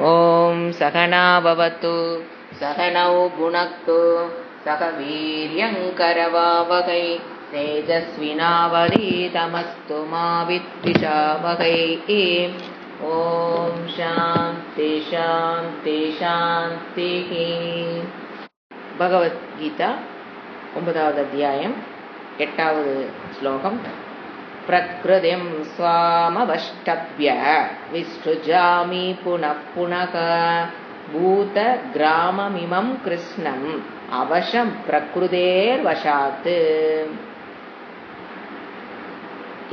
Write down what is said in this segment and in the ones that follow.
ஓம் சகனா பவது சகனௌ புனக்து சக வீர்யங்கரவாவகை தேஜஸ்வினாவதீதமஸ்து மா வித்விஷாவகை. ஓம் சாந்தி சாந்தி சாந்தி. பகவத்கீதா 9வது அத்தியாயம் 8வது ஸ்லோகம். பிரக்ருதிம் ஸ்வாமவஷ்டப்ய விஸ்ருஜாமி புனః புனக பூத கிராமமிமம் கிருஷ்ணம் அவசம் பிரக்ருதேர் வசாத்.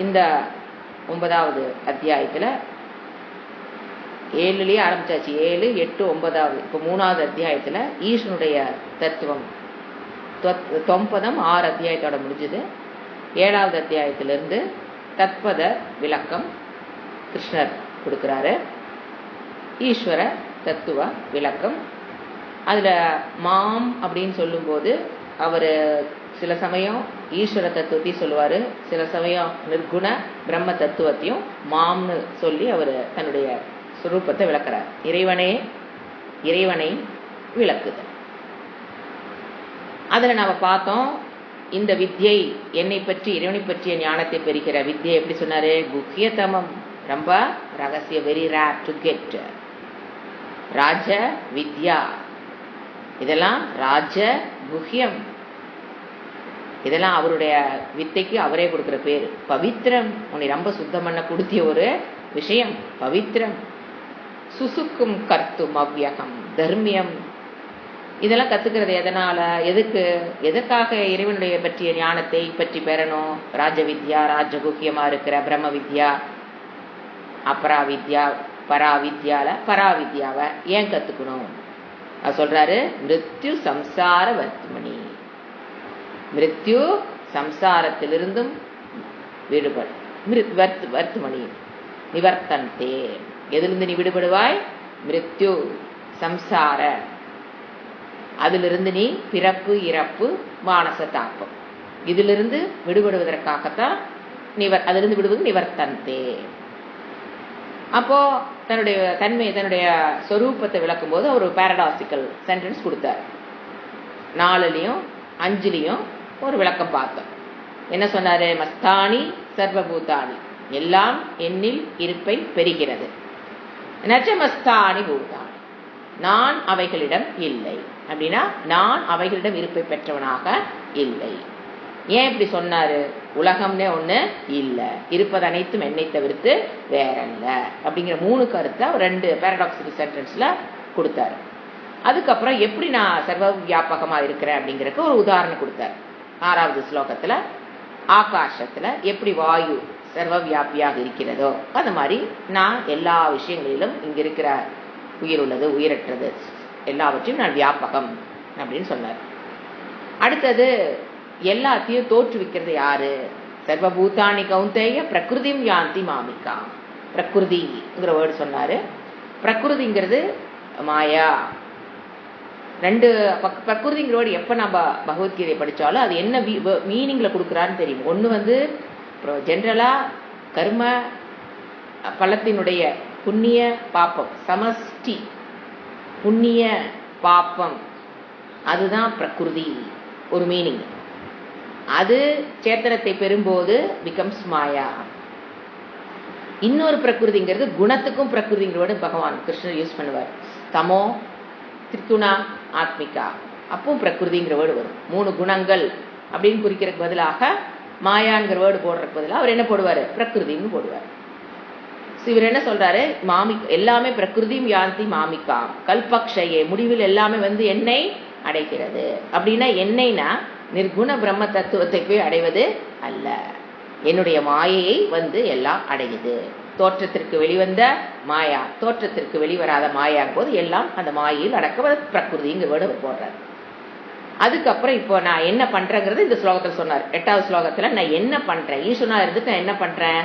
இந்த 9வது அத்தியாயத்தில் 7லயே ஆரம்பிச்சாச்சு. 7, 8, 9வது. இப்போ 3வது அத்தியாயத்தில் ஈஸ்வனுடைய தத்துவம் 9 6 அத்தியாயத்தோட முடிஞ்சது. 7வது அத்தியாயத்திலிருந்து தத்பத விளக்கம் கிருஷ்ணர் கொடுக்கிறாரு. ஈஸ்வர தத்துவ விளக்கம். அதில் மாம் அப்படின்னு சொல்லும்போது அவர் சில சமயம் ஈஸ்வர தத்துவத்தையும் சொல்லுவார், சில சமயம் நிர்குண பிரம்ம தத்துவத்தையும் மாம்னு சொல்லி அவர் தன்னுடைய சுரூபத்தை விளக்குறார். இறைவனை விளக்குது. அதில் நாம் பார்த்தோம், இந்த வித்யை என்னை பற்றி இறைவனை பற்றிய ஞானத்தை பெறுகிற வித்யை எப்படி சொன்னாரு? குஹ்யதமம், ரொம்ப ரகசிய, வெரி ரேர் டு கெட். ராஜ வித்யா, இதெல்லாம் ராஜ குஹ்யம், இதெல்லாம் அவருடைய வித்தைக்கு அவரே கொடுக்குற பேரு. பவித்ரம், உன்னை ரொம்ப சுத்தம் பண்ண கொடுத்திய ஒரு விஷயம் பவித்ரம். சுசுக்கும் கர்த்தும் அவ்யகம் தர்மியம், இதெல்லாம் கத்துக்கிறது எதனால, எதற்காக இறைவனுடைய பற்றிய ஞானத்தை பற்றி பெறணும்? ராஜவித்யா, ராஜகுக்கியமா இருக்கிற பிரம்ம வித்யா, அபராவித்யா, பராவித்யால பராவித்யாவை ஏன் கத்துக்கணும்? அது சொல்றாரு, மிருத்யு சம்சார வர்த்துமணி, மிருத்யு சம்சாரத்திலிருந்தும் விடுபடு, வர்த்துமணி நிவர்த்தந்தே, எதிலிருந்து நீ விடுபடுவாய்? மிருத்யு சம்சார, அதிலிருந்து நீ பிறப்பு இறப்பு மானச தாப்பம், இதிலிருந்து விடுபடுவதற்காகத்தான் அதிலிருந்து விடுவது நிவர்த்தந்தே. அப்போ தன்னுடைய தன்மை, தன்னுடைய சொரூபத்தை விளக்கும் போது ஒரு பாரடாக்சிக்கல் சென்டென்ஸ் கொடுத்தார். 4லயும் 5லயும் ஒரு விளக்கம் பார்த்தோம். என்ன சொன்னாரு? மஸ்தானி சர்வபூதானி, எல்லாம் என்னில் இருப்பை பெறுகிறது. நச்சமஸ்தானி பூதானி, நான் அவைகளிடம் இல்லை. அப்படின்னா நான் அவைகளிடம் இருப்பை பெற்றவனாக இல்லை. ஏன் இப்படி சொன்னாரு? உலகம்னே ஒண்ணு இல்ல, இருப்பது அனைத்தும் என்னை தவிர்த்து வேறல்ல அப்படிங்கிற 3 கருத்தை 2 பாரடாக்சிக்கல் சென்டென்ஸ்ல கொடுத்தாரு. அதுக்கப்புறம் எப்படி நான் சர்வ வியாபகமா இருக்கிறேன் அப்படிங்கிறதுக்கு ஒரு உதாரணம் கொடுத்தாரு. 6வது ஸ்லோகத்துல ஆகாசத்துல எப்படி வாயு சர்வ வியாபியாக இருக்கிறதோ அந்த மாதிரி நான் எல்லா விஷயங்களிலும் இங்க இருக்கிற உயிர் உள்ளது உயிரற்றது எல்லாவற்றையும் நான் வியாபகம் அப்படின்னு சொன்னார். அடுத்தது எல்லாத்தையும் தோற்றுவிக்கிறது யாரு? சர்வபூதானி கௌந்தேய பிரகிருதிம் யாந்தி மாமிகா. பிரகிருதிங்கிற வேர்டு சொன்னாரு. பிரகிருதிங்கிறது மாயா. 2 பிரகிருதிங்கிற வேர்டு எப்ப நம்ம பகவத்கீதை படிச்சாலும் அது என்ன மீனிங்ல கொடுக்குறான்னு தெரியும். ஒண்ணு ஜென்ரலா கர்ம பலத்தினுடைய புண்ணிய பாப்பம், சமஷ்டி புண்ணிய பாப்பம், அதுதான் பிரகிருதி ஒரு மீனிங். அது சேத்தனத்தை பெறும்போது பிகம்ஸ் மாயா. இன்னொரு பிரகிருதிங்கிறது குணத்துக்கும் பிரகிருதிங்கிறோட பகவான் கிருஷ்ணர் யூஸ் பண்ணுவார். தமோ திரிகுணா ஆத்மிகா, அப்பவும் பிரகிருதிங்கிற வேர்டு வரும். 3 குணங்கள் அப்படின்னு குறிக்கிறதுக்கு பதிலாக மாயாங்கிற வேர்டு போடுறதுக்கு பதிலாக அவர் என்ன போடுவாரு? பிரகிருதின்னு போடுவார். இவர் என்ன சொல்றாரு? எல்லாமே பிரகிருதியும் யாந்தி மாமிகா கல்பக்ஷயே, முடிவில் எல்லாமே என்னை அடைகிறது. அப்படின்னா என்னைனா நிர்குண பிரம்ம தத்துவத்தை போய் அடைவது அல்ல, என்னுடைய மாயையை எல்லாம் அடையுது. தோற்றத்திற்கு வெளிவந்த மாயா, தோற்றத்திற்கு வெளிவராத மாயாங்கும் போது எல்லாம் அந்த மாயையில் அடக்க பிரகிருதிங்கிற வேர்டு அவர் போடுறாரு. அதுக்கப்புறம் இப்போ நான் என்ன பண்றேங்கிறது இந்த ஸ்லோகத்தில் சொன்னார். 8வது ஸ்லோகத்துல நான் என்ன பண்றேன், ஈஸ்வரனா இருந்துட்டு நான் என்ன பண்றேன்?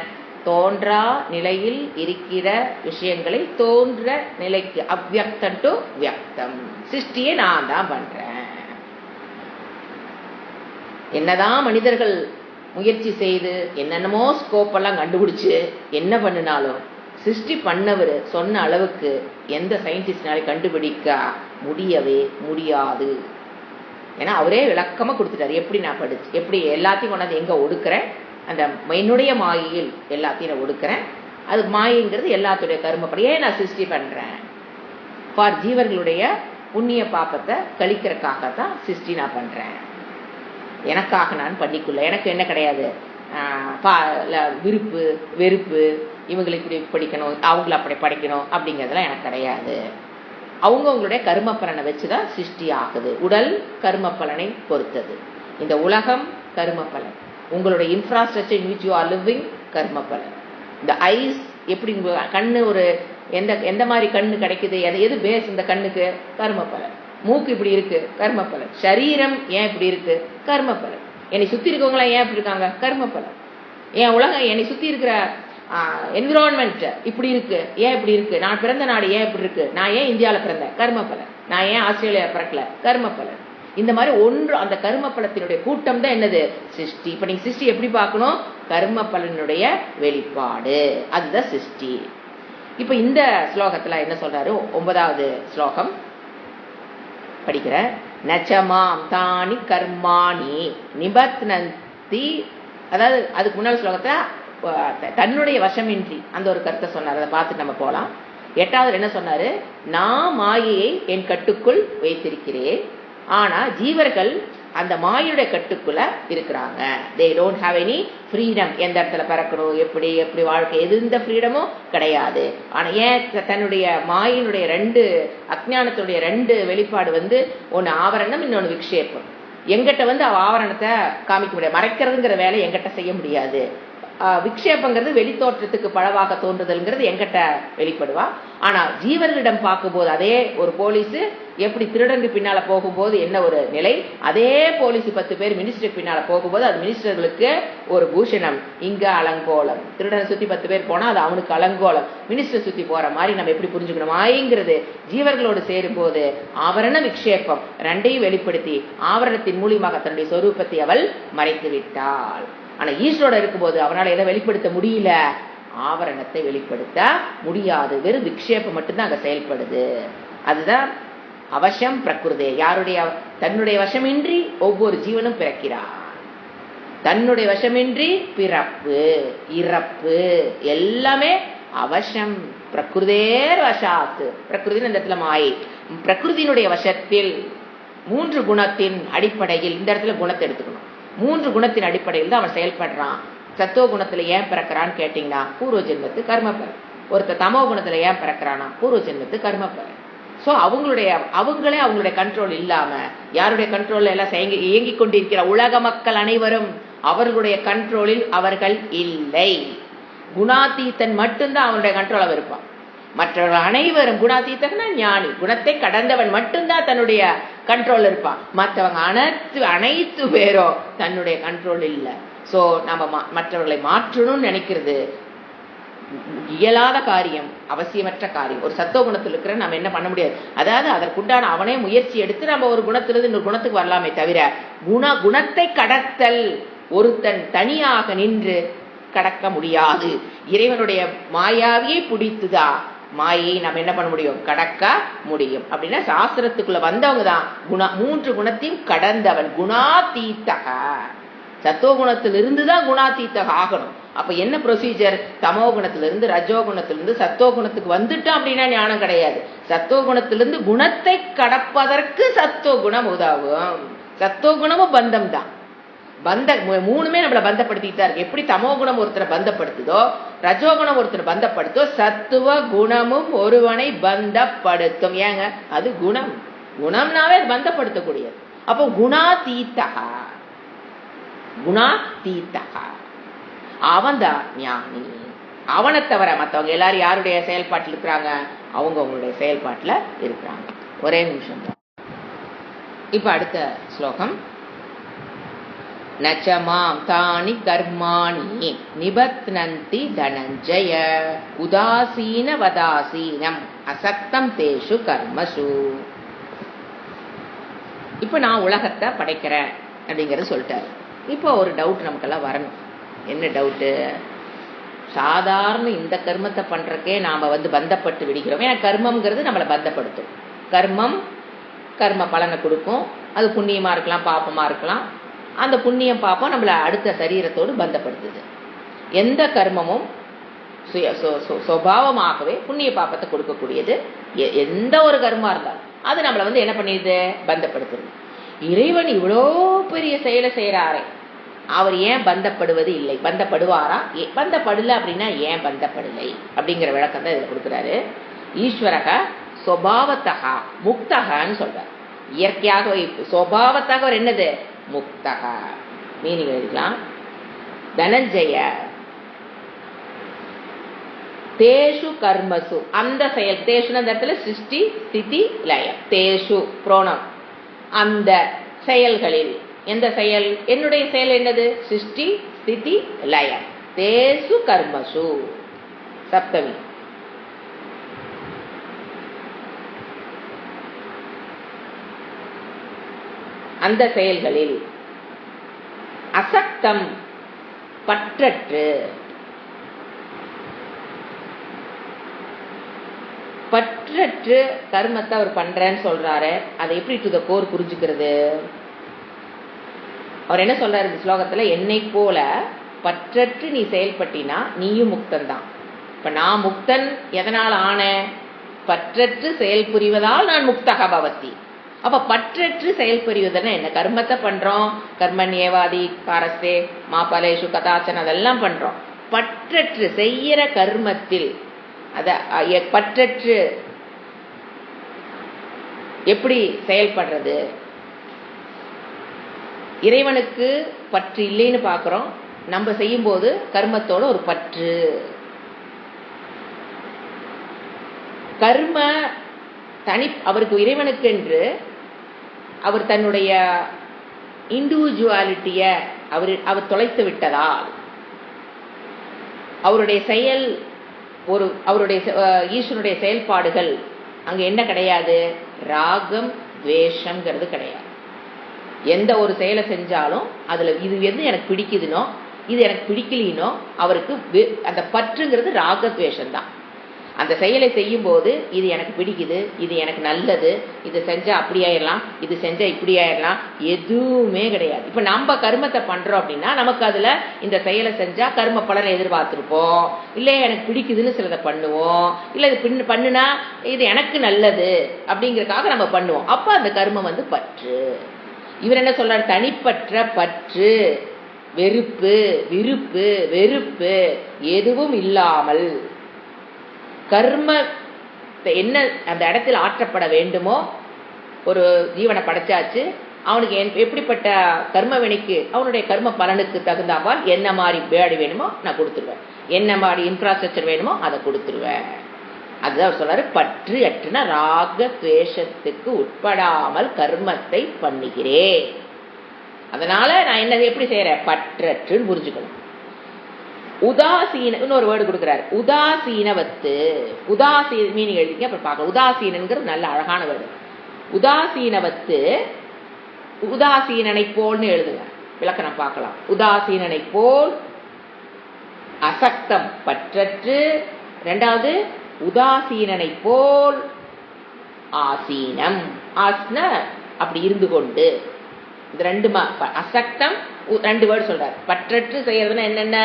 தோன்றா நிலையில் இருக்கிற விஷயங்களை தோன்ற நிலைக்கு, அவ்யக்தம் டு வியக்தம், சிருஷ்டியை நான் தான் பண்றேன். என்னதான் மனிதர்கள் முயற்சி செய்து என்னென்னமோ ஸ்கோப் எல்லாம் கண்டுபிடிச்சு என்ன பண்ணினாலும் சிருஷ்டி பண்ணவர் சொன்ன அளவுக்கு எந்த சயின்டிஸ்ட்னாலே கண்டுபிடிக்க முடியவே முடியாது. ஏன்னா அவரே விளக்கமாக கொடுத்துட்டாரு. எப்படி நான் படிச்சு எப்படி எல்லாத்தையும் கொண்டாந்து எங்கே ஒடுக்குறேன், அந்த என்னுடைய மாயையில் எல்லாத்தையும் நான் ஒடுக்குறேன். அது மாயைங்கிறது எல்லாத்துடைய கர்மப்படியே நான் சிருஷ்டி பண்ணுறேன். ஃபார் ஜீவர்களுடைய புண்ணிய பாப்பத்தை கழிக்கிறதுக்காகத்தான் சிருஷ்டி நான் பண்ணுறேன். எனக்காக நான் பண்ணிக்குள்ள எனக்கு என்ன கிடையாது, விருப்பு வெறுப்பு, இவங்களுக்கு இப்படி படிக்கணும் அவங்கள அப்படி படிக்கணும் அப்படிங்கிறதுலாம் எனக்கு கிடையாது. அவங்கவுங்களுடைய கர்ம பலனை வச்சுதான் சிருஷ்டி ஆகுது. உடல் கர்ம பலனை பொறுத்தது. இந்த உலகம் கர்ம பலன். உங்களுடைய infrastructure in which you are living கர்ம பலன். இந்த ஐஸ் எப்படி கண்ணு ஒரு எந்த மாதிரி கண்ணு கிடைக்குது, எது பேஸ் இந்த கண்ணுக்கு, கர்ம பலன். மூக்கு இப்படி இருக்கு, கர்ம பலன். சரீரம் ஏன் இப்படி இருக்கு, கர்ம பலன். என்னை சுத்தி இருக்கவங்களா ஏன் இப்படி இருக்காங்க, கர்ம பலன். என் உலகம் என்னை சுத்தி இருக்கிற என்விரான்மெண்ட் இப்படி இருக்கு, ஏன் இப்படி இருக்கு, நான் பிறந்த நாடு ஏன் இப்படி இருக்கு, நான் ஏன் இந்தியாவில் பிறந்தேன், கர்ம பலன். நான் ஏன் ஆஸ்திரேலியா பிறக்கல, கர்ம பலன். இந்த மாதிரி ஒன்று அந்த கர்ம பலத்தினுடைய கூட்டம் தான் என்னது சிருஷ்டி. இப்ப நீங்க சிருஷ்டி எப்படி பார்க்கணும், கர்ம பலனுடைய வெளிப்பாடு, அதுதான் சிருஷ்டி. இப்ப இந்த ஸ்லோகத்துல என்ன சொல்றாரு, 9வது ஸ்லோகம் படிக்கிற. நச்சமாம் தானி கர்மாணி நிபத்னந்தி, அதாவது அதுக்கு முன்னாடி ஸ்லோகத்தை தன்னுடைய வசமின்றி அந்த ஒரு கருத்தை சொன்னார். அதை பார்த்துட்டு நம்ம போலாம். 8வது என்ன சொன்னாரு, நான் மாயையை என் கட்டுக்குள் வைத்திருக்கிறேன், ஆனா ஜீவர்கள் அந்த மாயுடைய கட்டுக்குள்ள இருக்கிறாங்க. They don't have any freedom. எந்த இடத்துல பிறக்கணும், எப்படி எப்படி வாழ்க்கை, எந்த ஃப்ரீடமும் கிடையாது. ஆனா ஏன் தன்னுடைய மாயினுடைய அஜ்ஞானத்துடைய 2 வெளிப்பாடு ஒன்னு ஆவரணம், இன்னொன்னு விக்ஷேபம். எங்கிட்ட ஆவரணத்தை காமிக்க முடியாது, மறைக்கிறதுங்கிற வேலை எங்கிட்ட செய்ய முடியாது. விக்ஷேபங்கிறது வெளித்தோற்றத்துக்கு பழவாக தோன்றுதல்ங்கிறது எங்கிட்ட வெளிப்படுவா. ஆனா ஜீவர்களிடம் பார்க்கும்போது அதே ஒரு போலீஸ் எப்படி திருடனுக்கு பின்னால போகும்போது என்ன ஒரு நிலை, அதே போலீஸ் 10 பேர் மினிஸ்டருக்கு பின்னால போகும்போது அது மினிஸ்டர்களுக்கு ஒரு பூஷணம், இங்க அலங்கோலம். திருடனை சுத்தி 10 பேர் போனா அது அவனுக்கு அலங்கோலம். மினிஸ்டர் சுத்தி போற மாதிரி நம்ம எப்படி புரிஞ்சுக்கணும், மாயைங்கிறது ஜீவர்களோடு சேரும் போது ஆவரண விக்ஷேபம் 2ஐயும் வெளிப்படுத்தி ஆவரணத்தின் மூலியமாக தன்னுடைய சொரூபத்தை அவள் மறைத்து விட்டாள். ஆனா ஈஸ்வரோட இருக்கும்போது அவனால எதை வெளிப்படுத்த முடியல, ஆவரணத்தை வெளிப்படுத்த முடியாது. வெறும் விக்ஷேபம் மட்டும்தான் அங்க செயல்படுது. அதுதான் அவசம் பிரகிருதே. யாருடைய தன்னுடைய வசமின்றி ஒவ்வொரு ஜீவனும் பிறக்கிறார். தன்னுடைய வசமின்றி பிறப்பு இறப்பு எல்லாமே அவசம். பிரகிருதேர் வசாத்து. பிரகிருதின் இந்த இடத்துல மாயை. பிரகிருதியினுடைய வசத்தில் 3 குணத்தின் அடிப்படையில், இந்த இடத்துல குணத்தை எடுத்துக்கணும், 3 குணத்தின் அடிப்படையில் தான் அவன் செயல்படுறான். சத்துவ குணத்துல ஏன் பிறக்கிறான்னு கேட்டீங்கன்னா பூர்வ ஜென்மத்து கர்ம பலன். ஒருத்தர் தமோ குணத்துல ஏன் பிறக்கிறானா பூர்வ ஜென்மத்து கர்ம பலன். சோ அவங்களே அவங்களுடைய கண்ட்ரோல் இல்லாம யாருடைய கண்ட்ரோல்ல எல்லாம் இயங்கிக் கொண்டிருக்கிற உலக மக்கள் அனைவரும் அவர்களுடைய கண்ட்ரோலில் அவர்கள் இல்லை. குணாதீத்தன் மட்டும்தான் அவனுடைய கண்ட்ரோல் இருப்பான். மற்றவர்கள் அனைவரும் குணாதீத்தனா ஞானி, குணத்தை கடந்தவன் மட்டும்தான் தன்னுடைய கண்ட்ரோல் இருப்பான். மற்றவங்க அனைத்து பேரும் தன்னுடைய கண்ட்ரோல் இல்லை. சோ நம்ம மற்றவர்களை மாற்றணும்னு நினைக்கிறது இயலாத காரியம், அவசியமற்ற காரியம். ஒரு சத்துவ குணத்தில் இருக்கிற நம்ம என்ன பண்ண முடியாது. அதாவது அதற்குண்டான அவனே முயற்சி எடுத்து நம்ம ஒரு குணத்திலிருந்து இன்னொரு குணத்துக்கு வரலாமே தவிர குணத்தை கடத்தல் ஒருத்தன் தனியாக நின்று கடக்க முடியாது. இறைவனுடைய மாயாவியை பிடித்துதா மாயை நம்ம என்ன பண்ண முடியும், கடக்க முடியும். அப்படின்னா சாஸ்திரத்துக்குள்ள வந்தவங்க தான் 3 குணத்தையும் கடந்தவன். குணாதீத்தக. சத்துவ குணத்திலிருந்து தான் குணாதீத்தக ஆகணும். அப்ப என்ன ப்ரொசீஜர், தமோ குணத்திலிருந்து ரஜோ குணத்திலிருந்து சத்துவ குணத்துக்கு வந்துட்டோம் அப்படின்னா ஞானம் கிடையாது. சத்துவ குணத்திலிருந்து குணத்தை கடப்பதற்கு சத்துவ குணம் உதவும். சத்துவ குணமும் பந்தம் தான். மூணுமே நம்மளை பந்தப்படுத்திட்டு தான் இருக்கு. எப்படி தமோ குணம் ஒருத்தரை பந்தப்படுத்துதோ, ரஜோகுணம் ஒருத்தரை பந்தப்படுத்தோ, சத்துவ குணமும் ஒருவனை பந்தப்படுத்தும். ஏங்க அது குணம். குணம்னாவே அது பந்தப்படுத்தக்கூடியது. அப்போ குணாதீத்தகா, குணாதீத்தகா அவன்தான் ஞானி. அவனை தவிர மற்றவங்க எல்லாரும் யாருடைய செயல்பாட்டில் இருக்கிறாங்க, அவங்களுடைய செயல்பாட்டில் இருக்கிறாங்க. ஒரே நிமிஷம். இப்ப அடுத்த ஸ்லோகம். நச்சமாம் தானி கர்மாணி நிபத்னந்தி தனஞ்சய உதாசீன வதாசீனம் அசக்தம் தேஷு கர்மசு. இப்ப நான் உலகத்தை படைக்கிறேன் அப்படிங்கறது சொல்லிட்டாரு. இப்போ ஒரு டவுட் நமக்கெல்லாம் வரணும். என்ன டவுட்டு, சாதாரண இந்த கர்மத்தை பண்றக்கே நாம பந்தப்பட்டு விடுகிறோம். ஏன்னா கர்மம்ங்கிறது நம்மளை பந்தப்படுத்தும். கர்மம் கர்ம பலனை கொடுக்கும். அது புண்ணியமா இருக்கலாம், பாப்பமா இருக்கலாம். அந்த புண்ணியம் பாப்பம் நம்மளை அடுத்த சரீரத்தோடு பந்தப்படுத்துது. எந்த கர்மமும் சுபாவமாகவே புண்ணிய பாப்பத்தை கொடுக்கக்கூடியது. எந்த ஒரு கர்மா இருந்தாலும் அது நம்மளை என்ன பண்ணிடுது, பந்தப்படுத்துது. இறைவன் இவ்வளோ பெரிய செயலை செய்யறாரே, அவர் ஏன் பந்தப்படுவது இல்லை? பந்தப்படுவாரா? பந்தப்படல அப்படின்னா ஏன் பந்தப்படலை அப்படிங்கிற விளக்கம் தான் இதில் கொடுக்குறாரு. ஈஸ்வரக சுபாவத்தகா முக்தகான்னு சொல்றார். இயற்கையாக சுபாவத்தாக அவர் என்னது, முக்தகா. மீனிங் எழுதிக்கலாம். தனஞ்சய தேஷு கர்மசு, அந்த செயல், தேஷுன அந்த இடத்துல சிருஷ்டி ஸ்திதி லயம். தேஷு புரோணம், அந்த செயல்களில். எந்த செயல்? என்னுடைய செயல் என்னது? சிருஷ்டி ஸ்திதி லயம். தேஷு கர்மசு சப்தமி. அந்த செயல்களில் அசக்தம் பற்றற்று, பற்றற்று கர்மத்தை அவர் பண்றேன்னு சொல்றாரு. அதை எப்படி டு த கோர் புரிஞ்சுக்கிறது? அவர் என்ன சொல்றாரு இந்த ஸ்லோகத்துல? என்னை போல பற்றற்று நீ செயல்பட்டினா நீயும் முக்தன் தான். இப்ப நான் முக்தன் எதனால் ஆன? பற்றற்று செயல் புரிவதால் நான் முக்தக பவதி. அப்ப பற்றற்று செயல் புரிவதுன்னா என்ன? கர்மத்தை பண்றோம், கர்மன் ஏவாதி காரஸ்தே மாபலேஷு கதாச்சன் அதெல்லாம் பண்றோம். பற்றற்று செய்யற கர்மத்தில் அத பற்றற்று எப்படி செயல்படுறது? இறைவனுக்கு பற்று இல்லைன்னு பாக்குறோம். நம்ம செய்யும் போது கர்மத்தோட ஒரு பற்று. கர்ம தனி அவருக்கு இறைவனுக்கு என்று அவர் தன்னுடைய இண்டிவிஜுவாலிட்டிய அவர் தொலைத்து விட்டதால் அவருடைய செயல் அவருடைய ஈஸ்வரனுடைய செயல்பாடுகள் அங்க என்ன கிடையாது? ராகம் துவேஷம்ங்கிறது கிடையாது. எந்த ஒரு செயலை செஞ்சாலும் அதுல இது எனக்கு பிடிக்குதுனோ இது எனக்கு பிடிக்கலினோ அவருக்கு அந்த பற்றுங்கிறது ராகத்வேஷம் தான். அந்த செயலை செய்யும் போது இது எனக்கு பிடிக்குது, இது எனக்கு நல்லது, இது செஞ்சா அப்படி ஆயிடலாம், இது செஞ்சா இப்படி ஆயிடலாம், எதுவுமே கிடையாது. இப்ப நம்ம கர்மத்தை பண்றோம் அப்படின்னா நமக்கு அதுல இந்த செயலை செஞ்சா கர்ம பலனை எதிர்பார்த்திருப்போம், இல்ல எனக்கு பிடிக்குதுன்னு சிலதை பண்ணுவோம், இல்ல இது பண்ணுனா இது எனக்கு நல்லது அப்படிங்கறதுக்காக நம்ம பண்ணுவோம். அப்ப அந்த கர்மம் பற்று. இவர் என்ன சொல்றாரு? தனிப்பற்ற பற்று, வெறுப்பு, விருப்பு, வெறுப்பு எதுவும் இல்லாமல் கர்ம என்ன அந்த இடத்தில் ஆற்றப்பட வேண்டுமோ, ஒரு ஜீவனை படைச்சாச்சு, அவனுக்கு எப்படிப்பட்ட கர்ம வினைக்கு அவனுடைய கர்ம பலனுக்கு தகுந்தாமல் என்ன மாதிரி பேடி வேணுமோ நான் கொடுத்துருவேன், என்ன மாதிரி இன்ஃப்ராஸ்ட்ரக்சர் வேணுமோ அதை கொடுத்துருவேன். அதுதான் சொல்றாரு. பற்று அற்றுனா ராக துவேஷத்துக்கு உட்படாமல் கர்மத்தை பண்ணுகிறேன். அதனால நான் என்ன எப்படி செய்யறேன்? பற்றற்றுன்னு புரிஞ்சுக்கணும். உதாசீன இன்னொரு வேர்டு கொடுக்கிறார். உதாசீனவத்து, உதாசீன மீனிங் எழுதிங்க அப்புறம் பார்க்கலாம். உதாசீனங்கிறது நல்ல அழகான வேர்டு. உதாசீனவத்து, உதாசீனனை போல்னு எழுதுங்க, விளக்கணம் பார்க்கலாம். உதாசீனனை போல், அசக்தம் பற்றற்று, ரெண்டாவது உதாசீனனை போல் ஆசீனம், ஆஸ்ன அப்படி இருந்து கொண்டு. இது ரெண்டு அசக்தம் ரெண்டு வேர்டு சொல்றாரு. பற்றற்று செய்யறதுன்னா என்னென்ன?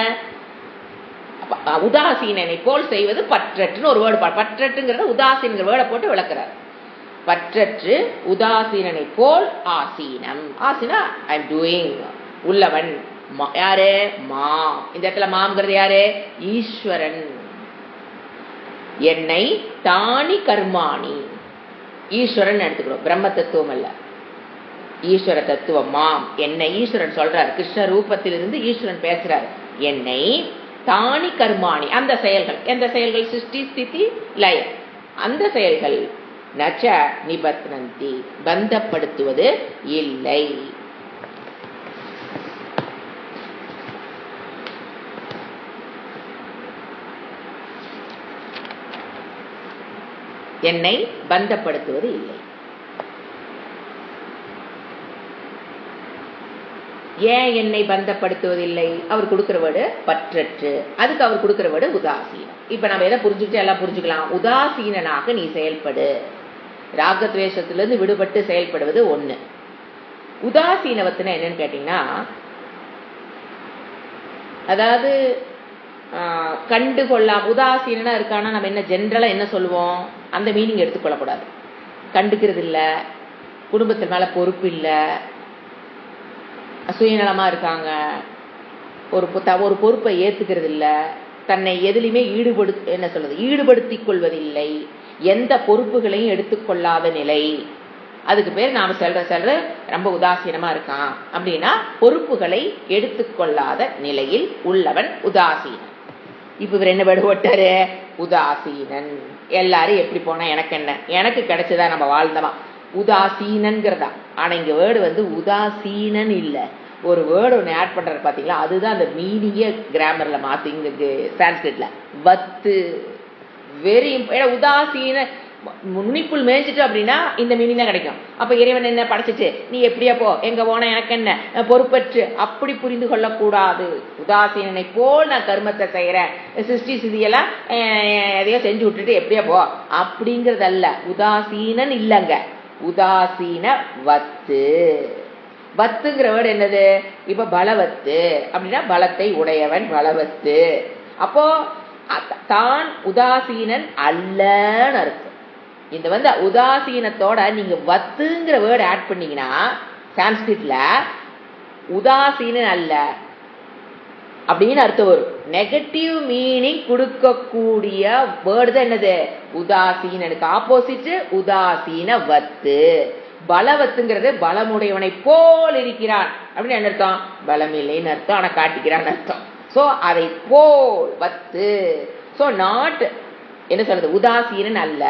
உதாசீனனை போல் செய்வது பற்றற்றுன்னு ஒரு வேர்டு. பற்றற்றுங்கிறத உதாசீன்கிற வேர்டை போட்டு விளக்குறார். பற்றற்று உதாசீனனை போல் ஆசீனம். ஆசீனா ஐ எம் டூயிங், உள்ளவன். யாரு? மா. இந்த இடத்துல மாம்ங்கிறது யாரு? ஈஸ்வரன். என்னை தானி கர்மாணி, ஈஸ்வரன் எடுத்துக்கிறோம், பிரம்ம தத்துவம் அல்ல, ஈஸ்வர தத்துவம். மாம் என்னை ஈஸ்வரன் சொல்றார். கிருஷ்ண ரூபத்திலிருந்து ஈஸ்வரன் பேசுறார். என்னை தானி கர்மாணி, அந்த செயல்கள். எந்த செயல்கள்? சிருஷ்டி ஸ்திதி லயம். அந்த செயல்கள் நச்ச நிபத்னந்தி, பந்தப்படுத்துவது இல்லை. என்னை பந்தப்படுத்துவது இல்லை. ஏன் என்னை பந்தப்படுத்துவதில்லை? அவர் கொடுக்கிற வேர்டு பற்றற்று. அதுக்கு அவர் கொடுக்கிற வேர்டு உதாசீனம். இப்ப நம்ம எதை புரிஞ்சுக்கிட்டு எல்லாம் புரிஞ்சுக்கலாம். உதாசீனனாக நீ செயல்படு. ராகத்வேஷத்திலிருந்து விடுபட்டு செயல்படுவது ஒண்ணு. உதாசீனவத்துனா என்னன்னு கேட்டீங்கன்னா, அதாவது கண்டுகொள்ளாம உதாசீனா இருக்கானா நம்ம என்ன ஜென்ரலா என்ன சொல்லுவோம், அந்த மீனிங் எடுத்துக்கொள்ளக்கூடாது. கண்டுக்கிறது இல்ல, குடும்பத்து மேல பொறுப்பு இல்ல, சுயநலமா இருக்காங்க, ஒரு பொறுப்பை ஏத்துக்கிறது இல்ல, தன்னை எதிலுமே ஈடுபடுத்திக் கொள்வதில்லை, எந்த பொறுப்புகளையும் எடுத்துக்கொள்ளாத நிலை. அதுக்கு பேர் நாம சொல்ற ரொம்ப உதாசீனமா இருக்கான் அப்படின்னா பொறுப்புகளை எடுத்துக்கொள்ளாத நிலையில் உள்ளவன் உதாசீனன். இப்ப இவர் என்ன வேர்டு போட்டாரு? உதாசீனன். எல்லாரும் எப்படி போனா எனக்கு என்ன, எனக்கு கிடைச்சதா நம்ம வாழ்ந்தமா, உதாசீனன்கிறதா. ஆனா இங்க வேர்டு உதாசீனன் இல்ல, ஒரு வேர்டு ஒன்று ஆட் பண்றது பாத்தீங்களா, அதுதான் அந்த மீனிங்கே கிராமர்ல மாத்தி இங்க சான்ஸ்கிரிட்ல வத்து. வெரி உதாசீன நுனிப்புள் மேய்ச்சிட்டு அப்படின்னா இந்த மீனிங் தான் கிடைக்கும். அப்ப இறைவன் என்ன படைச்சிச்சு, நீ எப்படியா போ, எங்க போன எனக்கு என்ன, பொறுப்பற்று அப்படி புரிந்து கொள்ளக்கூடாது. உதாசீனனை போல் நான் கர்மத்தை செய்யறேன், சிருஷ்டி சிதியெல்லாம் எதையோ செஞ்சு விட்டுட்டு எப்படியா போ அப்படிங்கறதல்ல. உதாசீனன் இல்லங்க, உதாசீன வத்து. வத்துங்கிற வேர்டு என்னது? இப்ப பலவத்து அப்படின்னா பலத்தை உடையவன் பலவத்து. அப்போ தான் உதாசீனன் அல்லன்னு அர்த்தம். இந்த உதாசீனத்தோட நீங்க வத்துங்கிற வேர்டு ஆட் பண்ணீங்கன்னா சான்ஸ்கிரிட்ல உதாசீனன் அல்ல அப்படின்னு அர்த்தம் வரும். நெகட்டிவ் மீனிங் கொடுக்கக்கூடிய வேர்டு தான் என்னது? உதாசீனனுக்கு ஆப்போசிட் உதாசீன வத்து. பலவத்துங்கிறது பலமுடையவனை போல் இருக்கிறான் அப்படின்னு என்ன அர்த்தம்? பலம் இல்லைன்னு அர்த்தம், ஆனா காட்டிக்கிறான்னு அர்த்தம். சோ அதை போல் வத்து. சோ நாட் என்ன சொல்றது, உதாசீனன் அல்ல.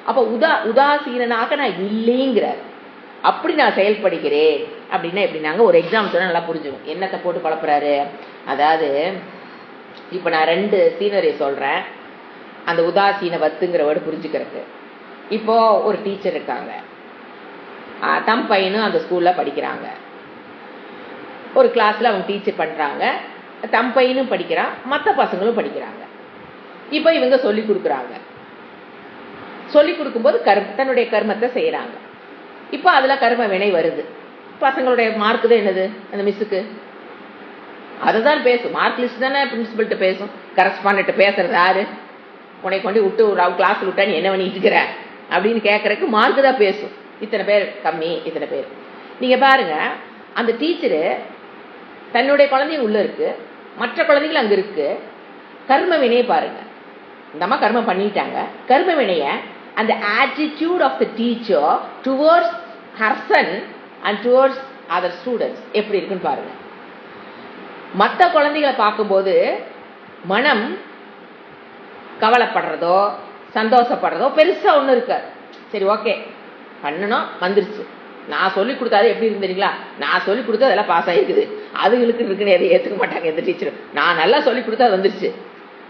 அப்ப உதாசீனனாக நான் இல்லைங்கிறார். அப்படி நான் செயல்படுகிறேன் அப்படின்னா எப்படின்னாங்க, ஒரு எக்ஸாம்பிள் சொன்னா நல்லா புரிஞ்சுக்கும். என்னத்தை போட்டு குழப்புறாரு, அதாவது இப்ப நான் 2 சீனரி சொல்றேன், அந்த உதாசீன வத்துங்கிற வேர்டு புரிஞ்சுக்கிறதுக்கு. இப்போ ஒரு டீச்சர் இருக்காங்க, தம் பையனும் அந்த ஸ்கூல்ல படிக்கிறாங்க. ஒரு கிளாஸ்ல அவங்க டீச்சர் பண்றாங்க, தம் பையனும் படிக்கிறான், மற்ற பசங்களும் படிக்கிறாங்க. இப்ப இவங்க சொல்லி கொடுக்குறாங்க, சொல்லி கொடுக்கும்போது தன்னுடைய கர்மத்தை செய்யறாங்க. இப்ப அதுல கர்ம வினை வருது. பசங்களுடைய மார்க் தான் என்னது அந்த மிஸ்ஸுக்கு, அதுதான் பேசும். மார்க் லிஸ்ட் தானே பிரின்சிபல்கிட்ட பேசும். கரஸ்பாண்ட் பேசுறது யாரு? உன்னை கொண்டு விட்டு கிளாஸ்ல விட்டா நீ என்ன பண்ணிட்டு இருக்கிற அப்படின்னு கேட்கறதுக்கு மார்க் தான் பேசும். இத்தனை பேர் கம்மி, இத்தனை பேர். நீங்க பாருங்க, அந்த டீச்சரு தன்னுடைய குழந்தைங்க உள்ள இருக்கு, மற்ற குழந்தைகள் அங்க இருக்கு. கர்ம வினையை பாருங்க, இந்த அம்மா கர்மம் பண்ணிட்டாங்க. கர்ம வினைய அந்த attitude of the teacher towards her son and towards other students எப்படி இருக்குன்னு பாருங்க. மற்ற குழந்தைகளை பார்க்கும்போது மனம் கவலைப்படுறதோ சந்தோஷப்படுறதோ பெருசா ஒண்ணு இருக்கு. சரி ஓகே பண்ணணும், வந்துருச்சு. நான் சொல்லி கொடுத்தாது எப்படி இருந்தீங்களா, நான் சொல்லி கொடுத்தா அதெல்லாம் பாஸ் ஆகிருக்குது, அதுகளுக்கு இருக்குன்னு எதை ஏற்றுக்க மாட்டாங்க எந்த டீச்சரும். நான் நல்லா சொல்லி கொடுத்தா அது வந்துருச்சு,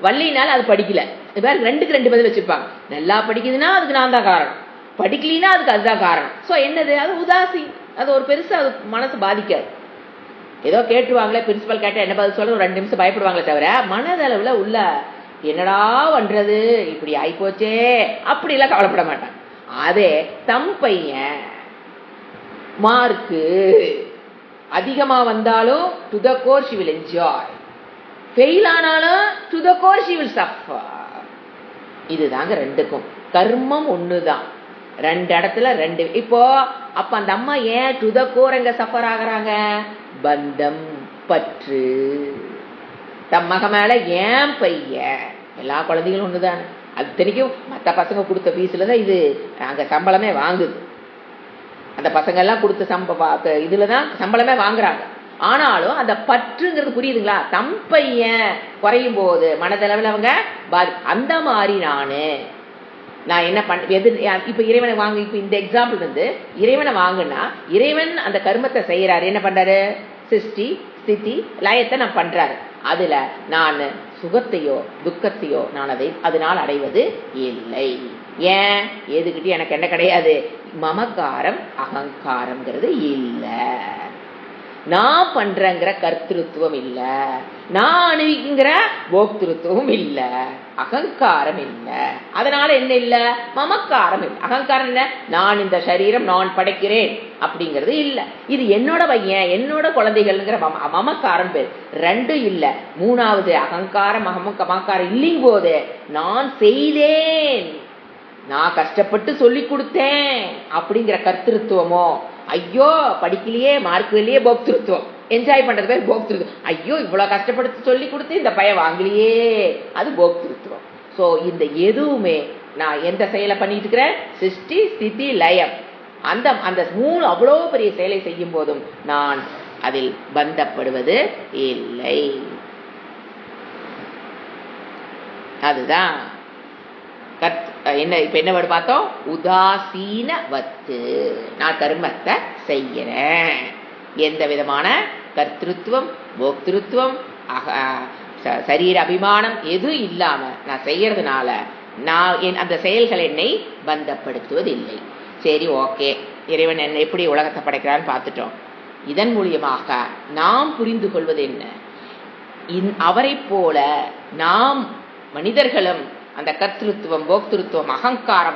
வள்ளினால அது படிக்கல. வேற 2க்கு 2 பதில் வச்சிருப்பாங்க. நல்லா படிக்குதுன்னா அதுக்கு நான் தான் காரணம், படிக்கலினா அதுக்கு அதுதான் காரணம். ஸோ என்னது, அது உதாசி. அது ஒரு பெருசா அது மனசு பாதிக்காது. ஏதோ கேட்டுவாங்களே, பிரின்சிபல் கேட்டா என்ன பதில் சொல்ல ஒரு 2 நிமிஷம் பயப்படுவாங்களே தவிர மனதளவுல உள்ள என்னடா பண்றது இப்படி ஆயிப்போச்சே அப்படிலாம் கவலைப்பட மாட்டாங்க. அதே தம் பையன் மார்க்கு அதிகமா வந்தாலும் to the core she will enjoy, fail ஆனாலும் to the core she will suffer. இதுதாங்க 2க்கும். கர்மம் ஒண்ணுதான், 2 இடத்துல 2. இப்போ அப்ப அந்த அம்மா ஏன் டு த கோர் எங்க சஃபர் ஆகுறாங்க? பந்தம், பற்று. தம் மக மேல ஏன் பையன், எல்லா குழந்தைகளும் ஒண்ணுதான். அத்தனைக்கும் மற்ற பசங்க கொடுத்த ஃபீஸ்ல தான் இது அங்க சம்பளமே வாங்குது. அந்த பசங்க எல்லாம் கொடுத்த இதுலதான் சம்பளமே வாங்குறாங்க. ஆனாலும் அந்த பற்றுங்கிறது புரியுதுங்களா? தம் பையன் குறையும் போது மனதளவில் அவங்க அந்த மாதிரி நான் என்ன இப்ப இறைவனை வாங்க. இப்ப இந்த எக்ஸாம்பிள் இறைவனை வாங்குனா, இறைவன் அந்த கர்மத்தை செய்யறாரு, என்ன பண்றாரு? சிருஷ்டி ஸ்திதி லயத்தை நான் பண்றாரு. அதுல நான் சுகத்தையோ துக்கத்தையோ நான் அதனால் அடைவது இல்லை. ஏன்? எதுக்கிட்டு எனக்கு என்ன கிடையாது, மமக்காரம் அகங்காரம்ங்கிறது இல்ல. நான் பண்றேங்கிற கர்த்திருவம் இல்ல, நான் அனுபவிக்கிற போக்திருத்துவம் இல்ல, அகங்காரம் இல்ல. அதனால என்ன இல்ல? மமக்காரம் இல்ல. அகங்காரம் என்ன? நான் இந்த சரீரம் நான் படைக்கிறேன் அப்படிங்கிறது இல்ல. இது என்னோட பையன், என்னோட குழந்தைகள்ங்கிற மமக்காரம் பேர். ரெண்டும் இல்ல. மூணாவது அகங்காரம் மமக்காரம் இல்லைங்க போது நான் செய்தேன், நான் கஷ்டப்பட்டு சொல்லி கொடுத்தேன் அப்படிங்கிற கர்த்திருவமோ, ஐயோ படிக்கலையே மார்க் இல்லையே போக்திருத்துவம், என்ஜாய் பண்றது பேர் போக்திருத்துவம். ஐயோ இவ்வளவு கஷ்டப்படுத்தி சொல்லி கொடுத்து இந்த பையன் வாங்கலையே, அது போக்திருத்துவம். சோ இந்த எதுவுமே நான் எந்த செயலை பண்ணிட்டு இருக்கிறேன்? சிருஷ்டி ஸ்திதி லயம். அந்த அந்த மூணு அவ்வளோ பெரிய செயலை செய்யும் போதும் நான் அதில் பந்தப்படுவது இல்லை. அதுதான் என்ன. இப்ப என்ன வேர்டு பார்த்தோம்? உதாசீன வத்து. நான் கர்மத்தை செய்யறேன், எந்த விதமான கர்த்திருவம் போக்திருத்துவம் சரீர அபிமானம் எதுவும் இல்லாம நான் செய்யறதுனால நான் அந்த செயல்கள் என்னை பந்தப்படுத்துவதில்லை. சரி, ஓகே, இறைவன் என்ன எப்படி உலகத்தை படைக்கிறான்னு பார்த்துட்டோம். இதன் மூலியமாக நாம் புரிந்து கொள்வது என்ன? அவரை போல நாம் மனிதர்களும் அந்த கர்த்திருவம் போக்திருத்துவம்